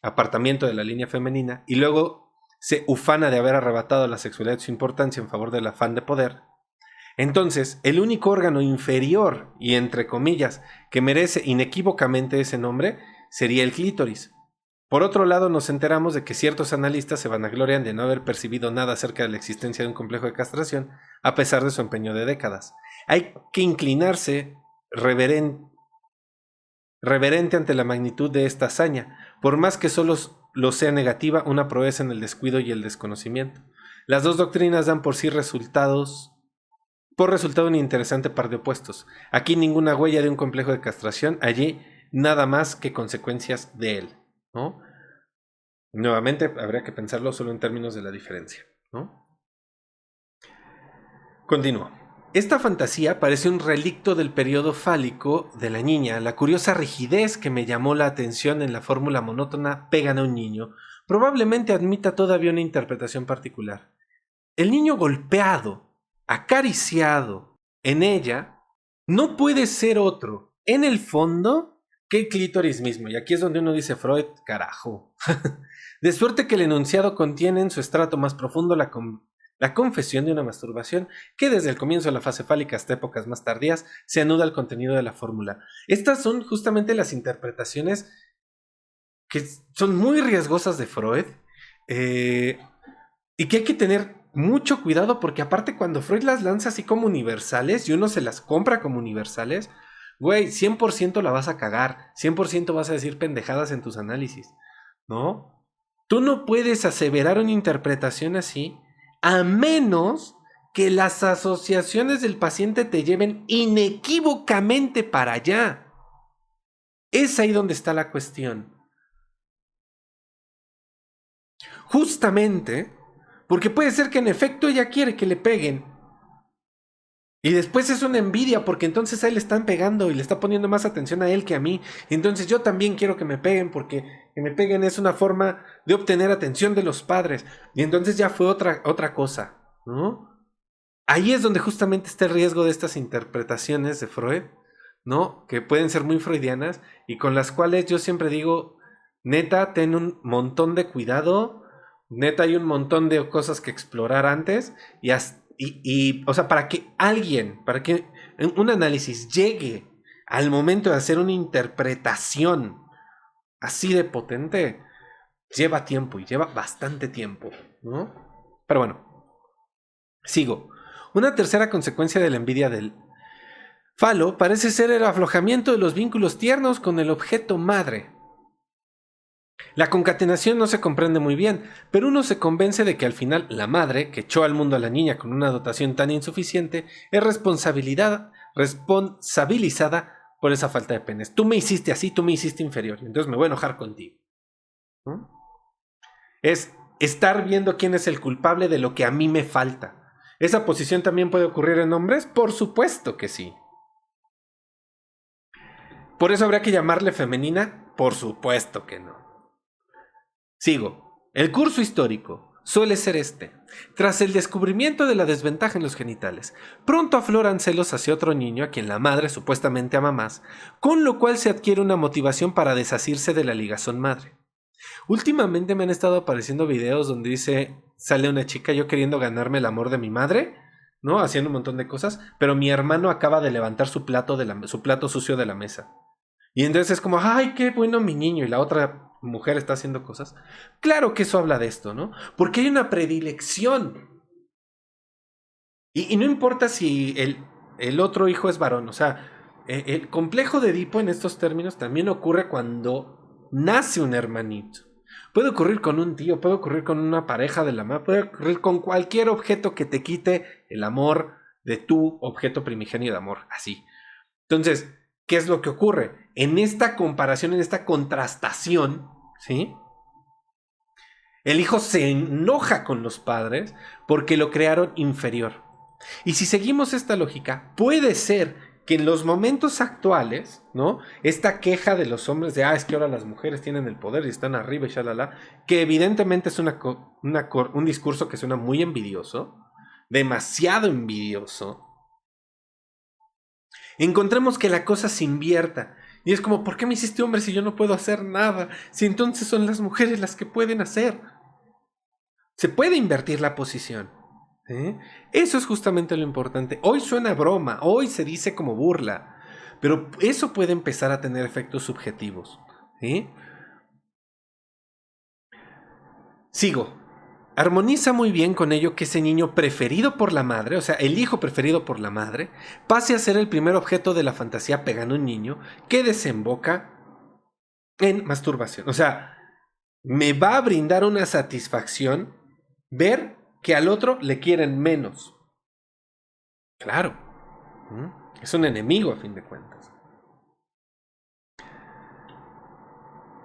apartamiento de la línea femenina, y luego se ufana de haber arrebatado a la sexualidad su importancia en favor del afán de poder. Entonces, el único órgano inferior y entre comillas que merece inequívocamente ese nombre sería el clítoris. Por otro lado, nos enteramos de que ciertos analistas se vanaglorian de no haber percibido nada acerca de la existencia de un complejo de castración, a pesar de su empeño de décadas. Hay que inclinarse reverente ante la magnitud de esta hazaña, por más que solo lo sea negativa, una proeza en el descuido y el desconocimiento. Las dos doctrinas dan por resultado un interesante par de opuestos. Aquí ninguna huella de un complejo de castración, allí nada más que consecuencias de él, ¿no? Nuevamente habría que pensarlo solo en términos de la diferencia, ¿no? Continúo. Esta fantasía parece un relicto del periodo fálico de la niña. La curiosa rigidez que me llamó la atención en la fórmula monótona pegan a un niño probablemente admita todavía una interpretación particular. El niño golpeado, acariciado en ella, no puede ser otro, en el fondo, que el clítoris mismo. Y aquí es donde uno dice, Freud, carajo. De suerte que el enunciado contiene en su estrato más profundo la confesión de una masturbación que desde el comienzo de la fase fálica hasta épocas más tardías se anuda al contenido de la fórmula. Estas son justamente las interpretaciones que son muy riesgosas de Freud y que hay que tener mucho cuidado porque aparte cuando Freud las lanza así como universales y uno se las compra como universales, güey, 100% la vas a cagar, 100% vas a decir pendejadas en tus análisis, ¿no? Tú no puedes aseverar una interpretación así a menos que las asociaciones del paciente te lleven inequívocamente para allá. Es ahí donde está la cuestión. Justamente porque puede ser que en efecto ella quiere que le peguen y después es una envidia porque entonces a él le están pegando y le está poniendo más atención a él que a mí. Entonces yo también quiero que me peguen porque que me peguen es una forma de obtener atención de los padres. Y entonces ya fue otra cosa, ¿no? Ahí es donde justamente está el riesgo de estas interpretaciones de Freud, ¿no? Que pueden ser muy freudianas y con las cuales yo siempre digo, neta, ten un montón de cuidado, neta, hay un montón de cosas que explorar antes o sea, para que un análisis llegue al momento de hacer una interpretación así de potente, lleva tiempo y lleva bastante tiempo, ¿no? Pero bueno, sigo. Una tercera consecuencia de la envidia del falo parece ser el aflojamiento de los vínculos tiernos con el objeto madre. La concatenación no se comprende muy bien, pero uno se convence de que al final la madre, que echó al mundo a la niña con una dotación tan insuficiente, es responsabilizada por esa falta de penes. Tú me hiciste así, tú me hiciste inferior, entonces me voy a enojar contigo. ¿No? Es estar viendo quién es el culpable de lo que a mí me falta. ¿Esa posición también puede ocurrir en hombres? Por supuesto que sí. ¿Por eso habría que llamarle femenina? Por supuesto que no. Sigo. El curso histórico suele ser este. Tras el descubrimiento de la desventaja en los genitales, pronto afloran celos hacia otro niño a quien la madre supuestamente ama más, con lo cual se adquiere una motivación para desasirse de la ligazón madre. Últimamente me han estado apareciendo videos donde sale una chica yo queriendo ganarme el amor de mi madre, ¿no? Haciendo un montón de cosas, pero mi hermano acaba de levantar su plato sucio de la mesa. Y entonces es como, ay, qué bueno mi niño, y la otra mujer está haciendo cosas. Claro que eso habla de esto, ¿no? Porque hay una predilección. Y no importa si el otro hijo es varón, o sea, el complejo de Edipo en estos términos también ocurre cuando nace un hermanito. Puede ocurrir con un tío, puede ocurrir con una pareja de la madre, puede ocurrir con cualquier objeto que te quite el amor de tu objeto primigenio de amor, así. Entonces, ¿qué es lo que ocurre? En esta comparación, en esta contrastación, ¿sí? El hijo se enoja con los padres porque lo crearon inferior. Y si seguimos esta lógica, puede ser que en los momentos actuales, ¿no? Esta queja de los hombres de, es que ahora las mujeres tienen el poder y están arriba y shalala, que evidentemente es un discurso que suena muy envidioso, demasiado envidioso. Encontremos que la cosa se invierta. Y es como, ¿por qué me hiciste hombre si yo no puedo hacer nada? Si entonces son las mujeres las que pueden hacer. Se puede invertir la posición. Eso es justamente lo importante. Hoy suena broma, hoy se dice como burla, pero eso puede empezar a tener efectos subjetivos. Sigo. Armoniza muy bien con ello que ese niño preferido por la madre, o sea, el hijo preferido por la madre, pase a ser el primer objeto de la fantasía pegando un niño que desemboca en masturbación. O sea, me va a brindar una satisfacción ver que al otro le quieren menos. Claro. Es un enemigo a fin de cuentas.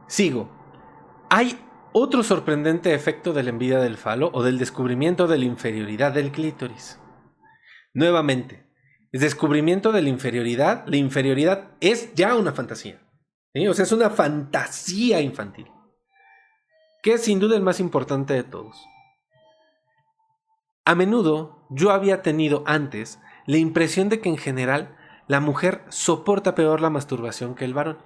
Sigo. Hay otro sorprendente efecto de la envidia del falo o del descubrimiento de la inferioridad del clítoris. Nuevamente, el descubrimiento de la inferioridad es ya una fantasía. ¿Sí? O sea, es una fantasía infantil. Que es sin duda el más importante de todos. A menudo yo había tenido antes la impresión de que en general la mujer soporta peor la masturbación que el varón.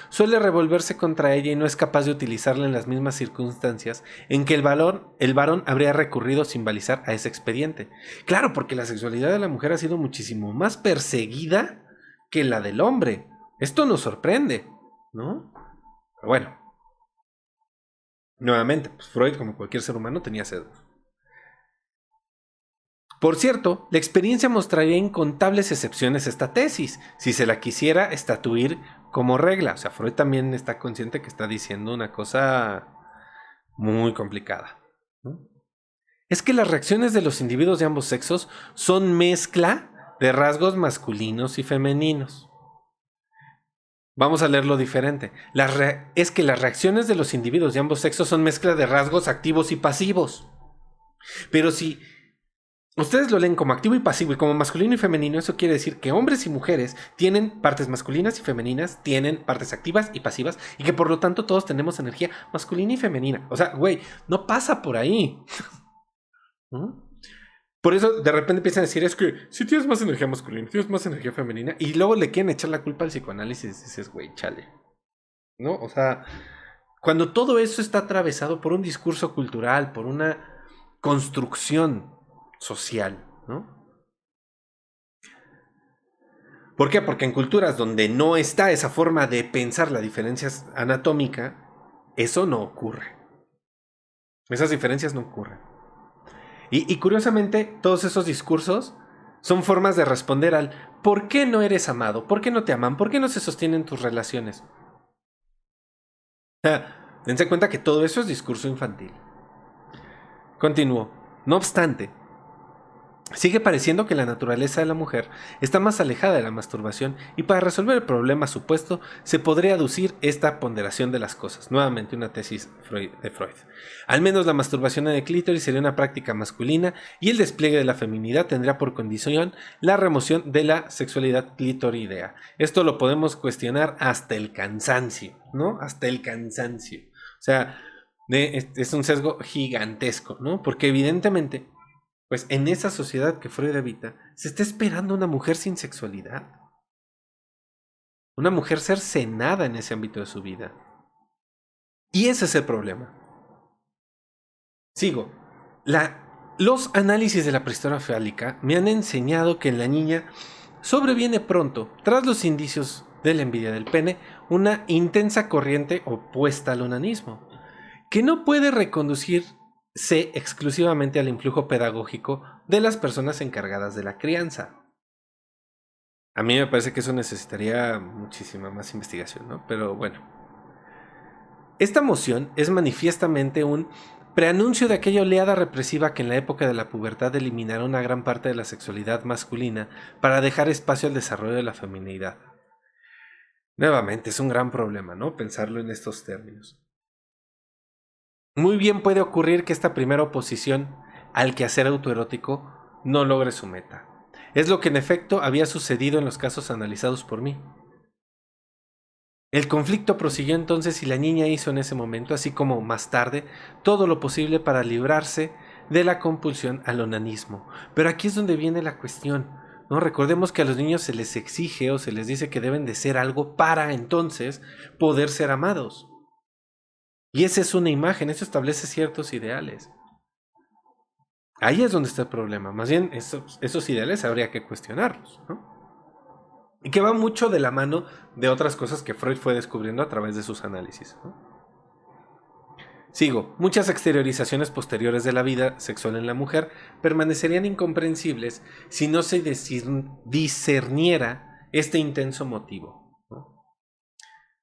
Suele revolverse contra ella y no es capaz de utilizarla en las mismas circunstancias en que el varón habría recurrido sin balizar a ese expediente. Claro, porque la sexualidad de la mujer ha sido muchísimo más perseguida que la del hombre. Esto nos sorprende, ¿no? Pero bueno, nuevamente, pues Freud, como cualquier ser humano, tenía celos. Por cierto, la experiencia mostraría incontables excepciones a esta tesis, si se la quisiera estatuir como regla. O sea, Freud también está consciente que está diciendo una cosa muy complicada, ¿no? Es que las reacciones de los individuos de ambos sexos son mezcla de rasgos masculinos y femeninos. Vamos a leerlo diferente. Es que las reacciones de los individuos de ambos sexos son mezcla de rasgos activos y pasivos. Pero si ustedes lo leen como activo y pasivo y como masculino y femenino, eso quiere decir que hombres y mujeres tienen partes masculinas y femeninas, tienen partes activas y pasivas, y que por lo tanto todos tenemos energía masculina y femenina. O sea, güey, no pasa por ahí. Por eso de repente empiezan a decir, es que si tienes más energía masculina, tienes más energía femenina, y luego le quieren echar la culpa al psicoanálisis, y dices, güey, chale, ¿no? O sea, cuando todo eso está atravesado por un discurso cultural, por una construcción social, ¿no? ¿Por qué? Porque en culturas donde no está esa forma de pensar la diferencia anatómica, eso no ocurre. Esas diferencias no ocurren. Y curiosamente, todos esos discursos son formas de responder al ¿por qué no eres amado? ¿Por qué no te aman? ¿Por qué no se sostienen tus relaciones? Dense cuenta que todo eso es discurso infantil. Continúo. No obstante, sigue pareciendo que la naturaleza de la mujer está más alejada de la masturbación y para resolver el problema supuesto se podría aducir esta ponderación de las cosas. Nuevamente una tesis de Freud. Al menos la masturbación en el clítoris sería una práctica masculina y el despliegue de la feminidad tendría por condición la remoción de la sexualidad clitoridea. Esto lo podemos cuestionar hasta el cansancio, ¿no? Hasta el cansancio. O sea, es un sesgo gigantesco, ¿no? Porque evidentemente pues en esa sociedad que Freud habita, se está esperando una mujer sin sexualidad. Una mujer cercenada en ese ámbito de su vida. Y ese es el problema. Sigo. Los análisis de la prehistoria fálica me han enseñado que en la niña sobreviene pronto, tras los indicios de la envidia del pene, una intensa corriente opuesta al onanismo, que no puede reconducirse exclusivamente al influjo pedagógico de las personas encargadas de la crianza. A mí me parece que eso necesitaría muchísima más investigación, ¿no? Pero bueno. Esta moción es manifiestamente un preanuncio de aquella oleada represiva que en la época de la pubertad eliminará una gran parte de la sexualidad masculina para dejar espacio al desarrollo de la feminidad. Nuevamente, es un gran problema, ¿no? Pensarlo en estos términos. Muy bien puede ocurrir que esta primera oposición al quehacer autoerótico no logre su meta. Es lo que en efecto había sucedido en los casos analizados por mí. El conflicto prosiguió entonces y la niña hizo en ese momento, así como más tarde, todo lo posible para librarse de la compulsión al onanismo. Pero aquí es donde viene la cuestión, ¿no? Recordemos que a los niños se les exige o se les dice que deben de ser algo para entonces poder ser amados. Y esa es una imagen, eso establece ciertos ideales. Ahí es donde está el problema. Más bien, esos ideales habría que cuestionarlos, ¿no? Y que va mucho de la mano de otras cosas que Freud fue descubriendo a través de sus análisis, ¿no? Sigo. Muchas exteriorizaciones posteriores de la vida sexual en la mujer permanecerían incomprensibles si no se discerniera este intenso motivo, ¿no?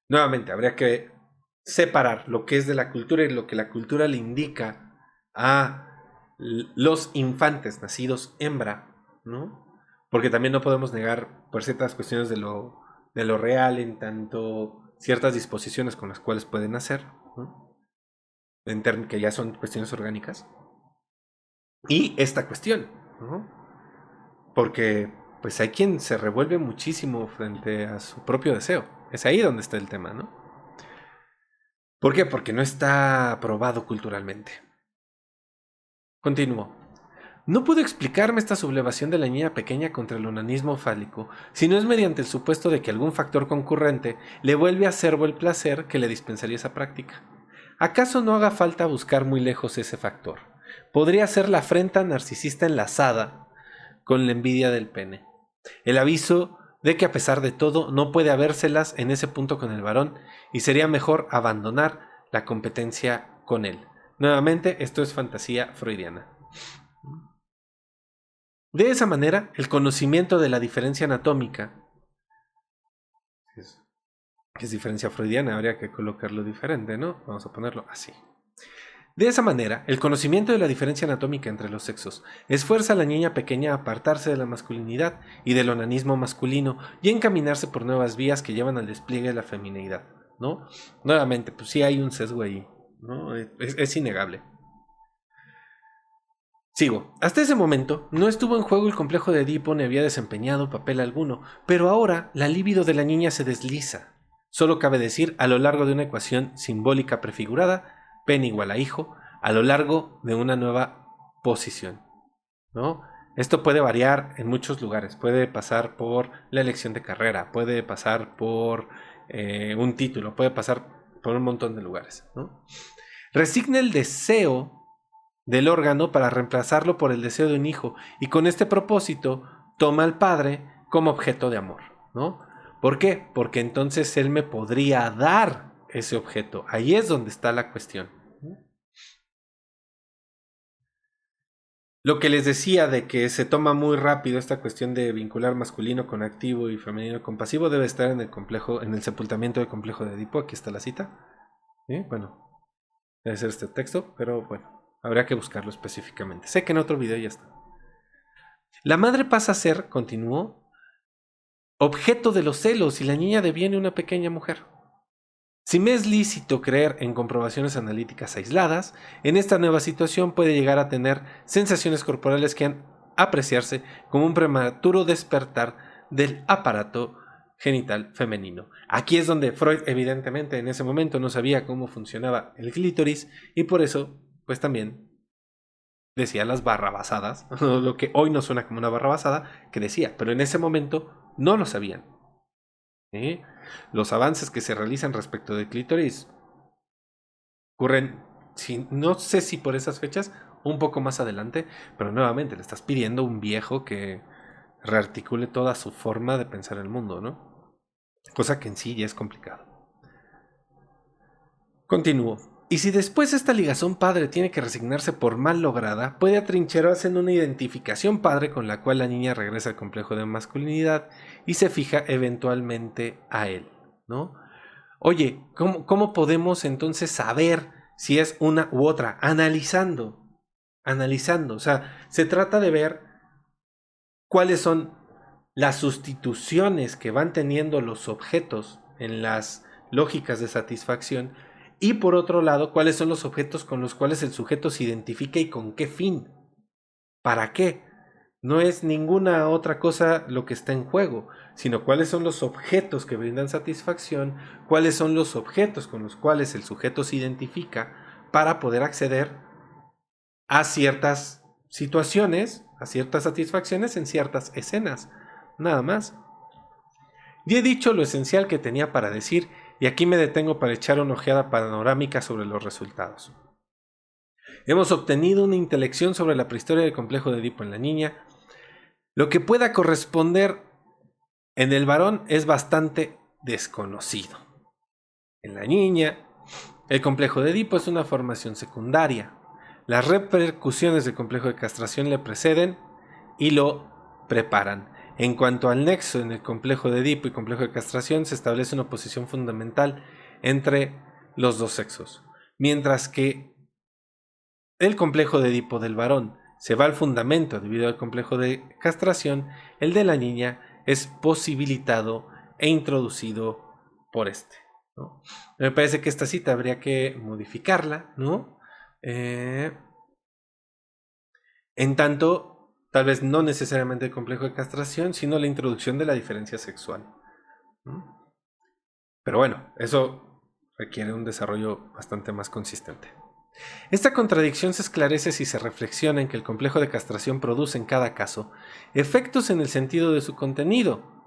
Nuevamente, habría que separar lo que es de la cultura y lo que la cultura le indica a los infantes nacidos hembra, ¿no? Porque también no podemos negar por ciertas cuestiones de lo real en tanto ciertas disposiciones con las cuales pueden nacer, ¿no? Que ya son cuestiones orgánicas. Y esta cuestión, ¿no? Porque pues hay quien se revuelve muchísimo frente a su propio deseo. Es ahí donde está el tema, ¿no? ¿Por qué? Porque no está aprobado culturalmente. Continúo. No puedo explicarme esta sublevación de la niña pequeña contra el onanismo fálico si no es mediante el supuesto de que algún factor concurrente le vuelve acerbo el placer que le dispensaría esa práctica. ¿Acaso no haga falta buscar muy lejos ese factor? Podría ser la afrenta narcisista enlazada con la envidia del pene. El aviso de que a pesar de todo no puede habérselas en ese punto con el varón y sería mejor abandonar la competencia con él. Nuevamente, esto es fantasía freudiana. De esa manera, el conocimiento de la diferencia anatómica, que es diferencia freudiana, habría que colocarlo diferente, ¿no? Vamos a ponerlo así. De esa manera, el conocimiento de la diferencia anatómica entre los sexos esfuerza a la niña pequeña a apartarse de la masculinidad y del onanismo masculino y a encaminarse por nuevas vías que llevan al despliegue de la feminidad, ¿no? Nuevamente, pues sí hay un sesgo ahí, ¿no? Es innegable. Sigo. Hasta ese momento no estuvo en juego el complejo de Edipo ni había desempeñado papel alguno, pero ahora la libido de la niña se desliza. Solo cabe decir a lo largo de una ecuación simbólica prefigurada, pene igual a hijo, a lo largo de una nueva posición. ¿no? Esto puede variar en muchos lugares. Puede pasar por la elección de carrera, puede pasar por un título, puede pasar por un montón de lugares, ¿no? Resigna el deseo del órgano para reemplazarlo por el deseo de un hijo, y con este propósito toma al padre como objeto de amor, ¿no? ¿Por qué? Porque entonces él me podría dar ese objeto. Ahí es donde está la cuestión. Lo que les decía de que se toma muy rápido esta cuestión de vincular masculino con activo y femenino con pasivo debe estar en el complejo, en el sepultamiento del complejo de Edipo. Aquí está la cita. Bueno, debe ser este texto, pero bueno, habría que buscarlo específicamente. Sé que en otro video ya está. La madre pasa a ser, continuó, objeto de los celos y la niña deviene una pequeña mujer. Si me es lícito creer en comprobaciones analíticas aisladas, en esta nueva situación puede llegar a tener sensaciones corporales que han apreciarse como un prematuro despertar del aparato genital femenino. Aquí es donde Freud evidentemente en ese momento no sabía cómo funcionaba el clítoris y por eso pues también decía las barrabasadas, lo que hoy no suena como una barrabasada, que decía, pero en ese momento no lo sabían. Los avances que se realizan respecto del clítoris ocurren, no sé si por esas fechas, un poco más adelante, pero nuevamente le estás pidiendo a un viejo que rearticule toda su forma de pensar el mundo, ¿no? Cosa que en sí ya es complicado. Continúo. Y si después esta ligazón padre tiene que resignarse por mal lograda, puede atrincherarse en una identificación padre con la cual la niña regresa al complejo de masculinidad y se fija eventualmente a él, ¿no? Oye, ¿cómo podemos entonces saber si es una u otra? Analizando. O sea, se trata de ver cuáles son las sustituciones que van teniendo los objetos en las lógicas de satisfacción y por otro lado, cuáles son los objetos con los cuales el sujeto se identifica y con qué fin. ¿Para qué? No es ninguna otra cosa lo que está en juego, sino cuáles son los objetos que brindan satisfacción, cuáles son los objetos con los cuales el sujeto se identifica para poder acceder a ciertas situaciones, a ciertas satisfacciones en ciertas escenas. Nada más. Ya he dicho lo esencial que tenía para decir y aquí me detengo para echar una ojeada panorámica sobre los resultados. Hemos obtenido una intelección sobre la prehistoria del complejo de Edipo en la niña. Lo que pueda corresponder en el varón es bastante desconocido. En la niña, el complejo de Edipo es una formación secundaria. Las repercusiones del complejo de castración le preceden y lo preparan. En cuanto al nexo en el complejo de Edipo y complejo de castración, se establece una oposición fundamental entre los dos sexos. Mientras que el complejo de Edipo del varón se va al fundamento debido al complejo de castración, el de la niña es posibilitado e introducido por este, ¿no? Me parece que esta cita habría que modificarla, ¿no? En tanto, tal vez no necesariamente el complejo de castración, sino la introducción de la diferencia sexual, ¿no? Pero bueno, eso requiere un desarrollo bastante más consistente. Esta contradicción se esclarece si se reflexiona en que el complejo de castración produce en cada caso efectos en el sentido de su contenido,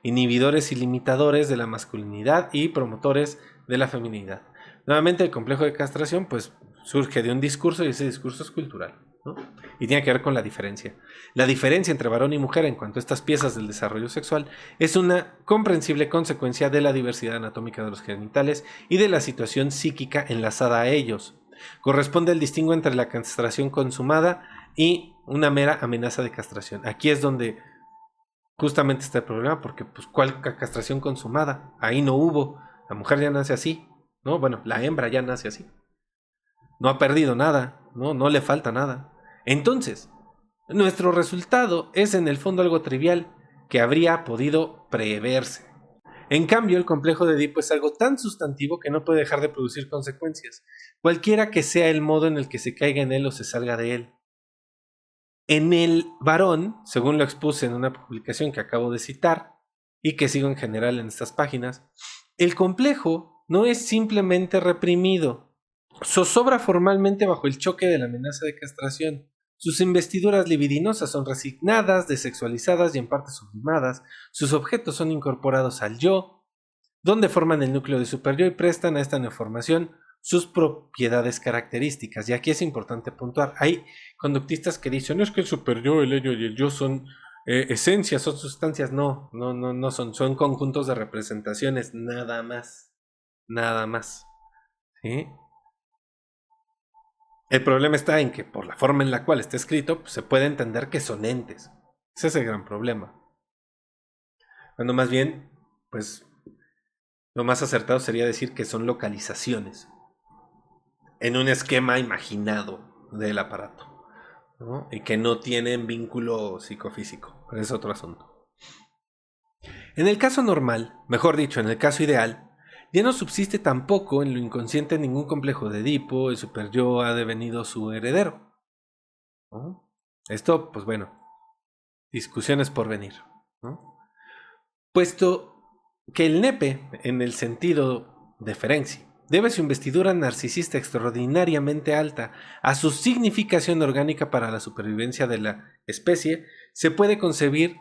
inhibidores y limitadores de la masculinidad y promotores de la feminidad. Nuevamente el complejo de castración pues surge de un discurso y ese discurso es cultural, ¿no? Y tiene que ver con la diferencia. La diferencia entre varón y mujer en cuanto a estas piezas del desarrollo sexual es una comprensible consecuencia de la diversidad anatómica de los genitales y de la situación psíquica enlazada a ellos. Corresponde al distingo entre la castración consumada y una mera amenaza de castración. Aquí es donde justamente está el problema, porque pues ¿cuál castración consumada? Ahí no hubo. La mujer ya nace así, ¿no? Bueno, la hembra ya nace así. No ha perdido nada, ¿no? No le falta nada. Entonces, nuestro resultado es en el fondo algo trivial que habría podido preverse. En cambio, el complejo de Edipo es algo tan sustantivo que no puede dejar de producir consecuencias, cualquiera que sea el modo en el que se caiga en él o se salga de él. En el varón, según lo expuse en una publicación que acabo de citar y que sigo en general en estas páginas, el complejo no es simplemente reprimido, zozobra formalmente bajo el choque de la amenaza de castración. Sus investiduras libidinosas son resignadas, desexualizadas y en parte sublimadas. Sus objetos son incorporados al yo, donde forman el núcleo de superyo y prestan a esta neoformación sus propiedades características. Y aquí es importante puntuar. Hay conductistas que dicen, es que el superyo, el ello y el yo son esencias, son sustancias. No son conjuntos de representaciones, nada más. Nada más. ¿Sí? El problema está en que por la forma en la cual está escrito, pues, se puede entender que son entes. Ese es el gran problema. Cuando más bien, pues, lo más acertado sería decir que son localizaciones en un esquema imaginado del aparato, ¿no? Y que no tienen vínculo psicofísico. Pero es otro asunto. En el caso normal, mejor dicho, en el caso ideal, ya no subsiste tampoco en lo inconsciente ningún complejo de Edipo, el superyo ha devenido su heredero, ¿no? Esto, pues bueno, discusiones por venir, ¿no? Puesto que el nepe, en el sentido de Ferenczi, debe su investidura narcisista extraordinariamente alta a su significación orgánica para la supervivencia de la especie, se puede concebir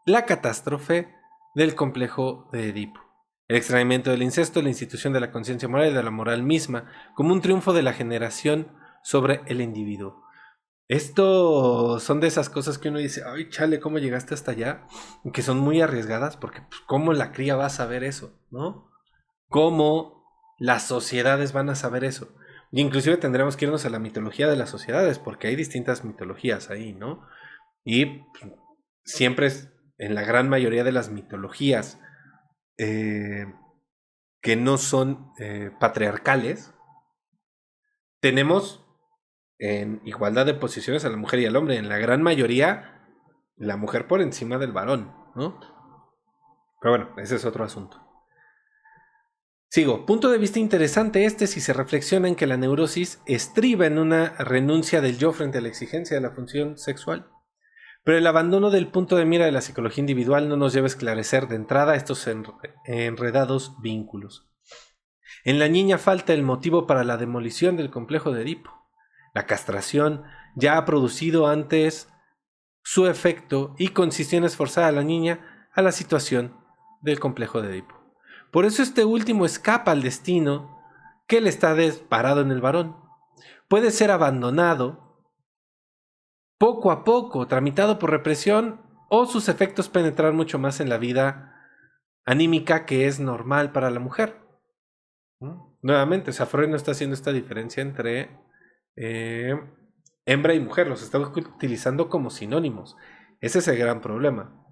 la catástrofe del complejo de Edipo. El extrañamiento del incesto, la institución de la conciencia moral y de la moral misma, como un triunfo de la generación sobre el individuo. Esto son de esas cosas que uno dice, ay, chale, ¿cómo llegaste hasta allá? Y que son muy arriesgadas porque, pues, ¿cómo la cría va a saber eso? ¿No? ¿Cómo las sociedades van a saber eso? Y inclusive tendremos que irnos a la mitología de las sociedades porque hay distintas mitologías ahí, ¿no? Y pues, siempre es, en la gran mayoría de las mitologías que no son patriarcales, tenemos en igualdad de posiciones a la mujer y al hombre. En la gran mayoría, la mujer por encima del varón, ¿no? Pero bueno, ese es otro asunto. Sigo. Punto de vista interesante este si se reflexiona en que la neurosis estriba en una renuncia del yo frente a la exigencia de la función sexual. Pero el abandono del punto de mira de la psicología individual no nos lleva a esclarecer de entrada estos enredados vínculos. En la niña falta el motivo para la demolición del complejo de Edipo. La castración ya ha producido antes su efecto y consistió en esforzar a la niña a la situación del complejo de Edipo. Por eso este último escapa al destino que le está disparado en el varón. Puede ser abandonado poco a poco, tramitado por represión, o sus efectos penetrar mucho más en la vida anímica que es normal para la mujer. Nuevamente, o sea, Freud no está haciendo esta diferencia entre hembra y mujer, los está utilizando como sinónimos. Ese es el gran problema.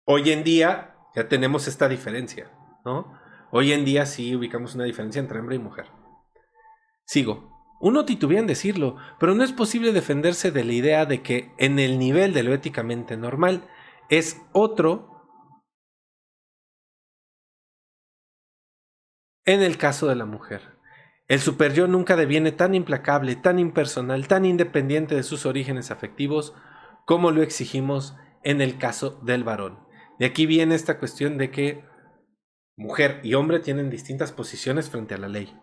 Hoy en día ya tenemos esta diferencia, ¿no? Hoy en día sí ubicamos una diferencia entre hembra y mujer. Sigo. Uno titubea en decirlo, pero no es posible defenderse de la idea de que en el nivel de lo éticamente normal es otro en el caso de la mujer. El superyo nunca deviene tan implacable, tan impersonal, tan independiente de sus orígenes afectivos como lo exigimos en el caso del varón. De aquí viene esta cuestión de que mujer y hombre tienen distintas posiciones frente a la ley.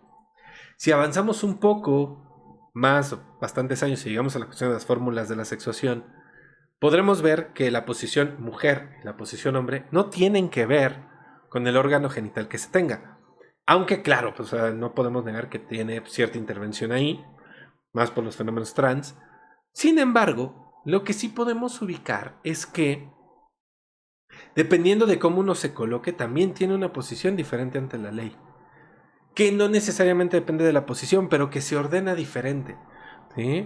Si avanzamos un poco más, bastantes años, y llegamos a la cuestión de las fórmulas de la sexuación, podremos ver que la posición mujer y la posición hombre no tienen que ver con el órgano genital que se tenga. Aunque claro, pues, no podemos negar que tiene cierta intervención ahí, más por los fenómenos trans. Sin embargo, lo que sí podemos ubicar es que, dependiendo de cómo uno se coloque, también tiene una posición diferente ante la ley. Que no necesariamente depende de la posición, pero que se ordena diferente, ¿sí?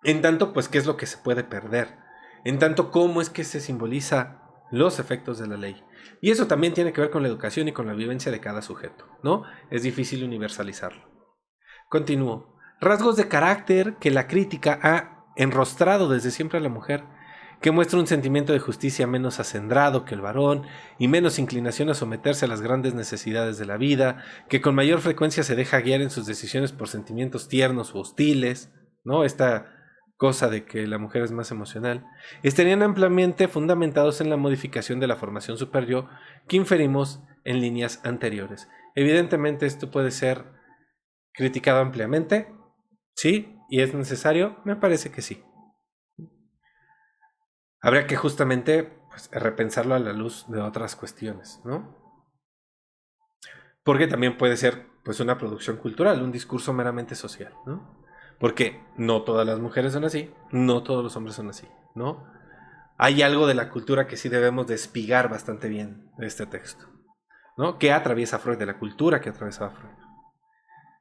En tanto, pues, ¿qué es lo que se puede perder? En tanto, ¿cómo es que se simboliza los efectos de la ley? Y eso también tiene que ver con la educación y con la vivencia de cada sujeto, ¿no? Es difícil universalizarlo. Continúo. Rasgos de carácter que la crítica ha enrostrado desde siempre a la mujer, que muestra un sentimiento de justicia menos acendrado que el varón y menos inclinación a someterse a las grandes necesidades de la vida, que con mayor frecuencia se deja guiar en sus decisiones por sentimientos tiernos o hostiles, ¿no? Esta cosa de que la mujer es más emocional, estarían ampliamente fundamentados en la modificación de la formación superyo que inferimos en líneas anteriores. Evidentemente esto puede ser criticado ampliamente, ¿sí? y es necesario, me parece que sí. Habría que justamente pues, repensarlo a la luz de otras cuestiones, ¿no? Porque también puede ser pues una producción cultural, un discurso meramente social, ¿no? Porque no todas las mujeres son así, no todos los hombres son así, ¿no? Hay algo de la cultura que sí debemos de espigar bastante bien de este texto, ¿no? ¿Qué atraviesa Freud? De la cultura que atravesaba Freud.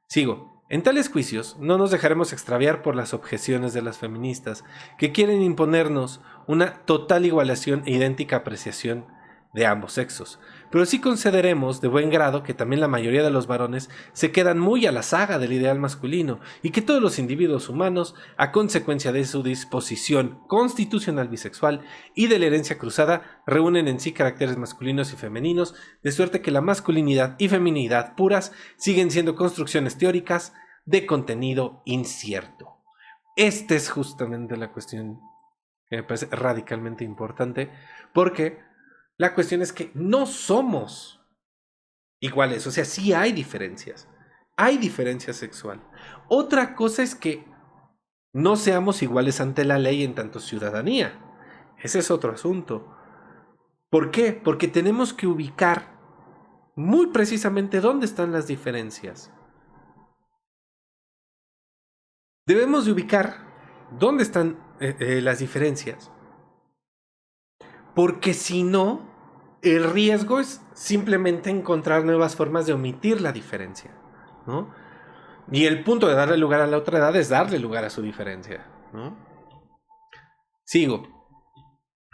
Sigo. En tales juicios no nos dejaremos extraviar por las objeciones de las feministas que quieren imponernos una total igualación e idéntica apreciación de ambos sexos, pero sí concederemos de buen grado que también la mayoría de los varones se quedan muy a la saga del ideal masculino y que todos los individuos humanos, a consecuencia de su disposición constitucional bisexual y de la herencia cruzada, reúnen en sí caracteres masculinos y femeninos, de suerte que la masculinidad y feminidad puras siguen siendo construcciones teóricas de contenido incierto. Esta es justamente la cuestión que me parece radicalmente importante, porque la cuestión es que no somos iguales, o sea, sí hay diferencias sexual. Otra cosa es que no seamos iguales ante la ley en tanto ciudadanía. Ese es otro asunto. ¿Por qué? Porque tenemos que ubicar muy precisamente dónde están las diferencias. Debemos de ubicar dónde están las diferencias, porque si no, el riesgo es simplemente encontrar nuevas formas de omitir la diferencia, ¿no? Y el punto de darle lugar a la otra edad es darle lugar a su diferencia, ¿no? Sigo.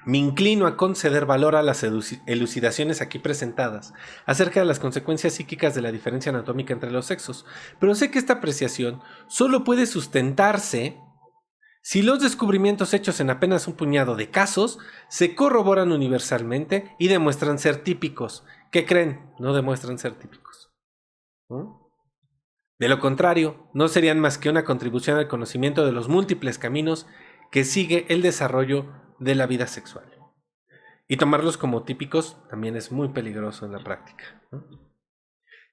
Me inclino a conceder valor a las elucidaciones aquí presentadas acerca de las consecuencias psíquicas de la diferencia anatómica entre los sexos, pero sé que esta apreciación solo puede sustentarse si los descubrimientos hechos en apenas un puñado de casos se corroboran universalmente y demuestran ser típicos. ¿Qué creen? No demuestran ser típicos, ¿no? De lo contrario, no serían más que una contribución al conocimiento de los múltiples caminos que sigue el desarrollo de la vida sexual. Y tomarlos como típicos también es muy peligroso en la práctica, ¿no?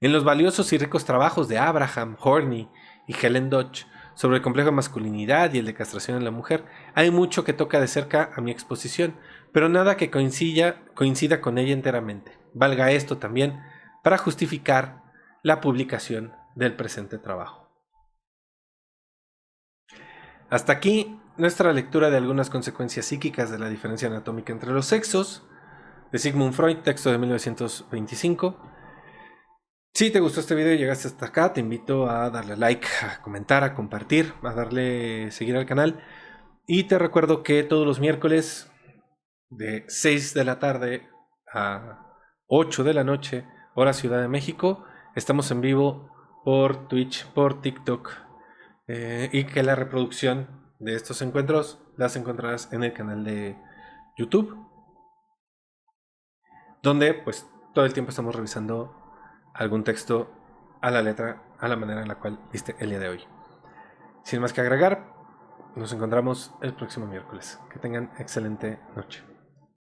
En los valiosos y ricos trabajos de Abraham, Horney y Helen Dodge sobre el complejo de masculinidad y el de castración en la mujer, hay mucho que toca de cerca a mi exposición, pero nada que coincida con ella enteramente. Valga esto también para justificar la publicación del presente trabajo. Hasta aquí nuestra lectura de algunas consecuencias psíquicas de la diferencia anatómica entre los sexos, de Sigmund Freud, texto de 1925. Si te gustó este video y llegaste hasta acá, te invito a darle like, a comentar, a compartir, a darle seguir al canal. Y te recuerdo que todos los miércoles de 6 de la tarde a 8 de la noche, hora Ciudad de México, estamos en vivo por Twitch, por TikTok, y que la reproducción de estos encuentros las encontrarás en el canal de YouTube, donde pues todo el tiempo estamos revisando algún texto a la letra, a la manera en la cual viste el día de hoy. Sin más que agregar, nos encontramos el próximo miércoles. Que tengan excelente noche.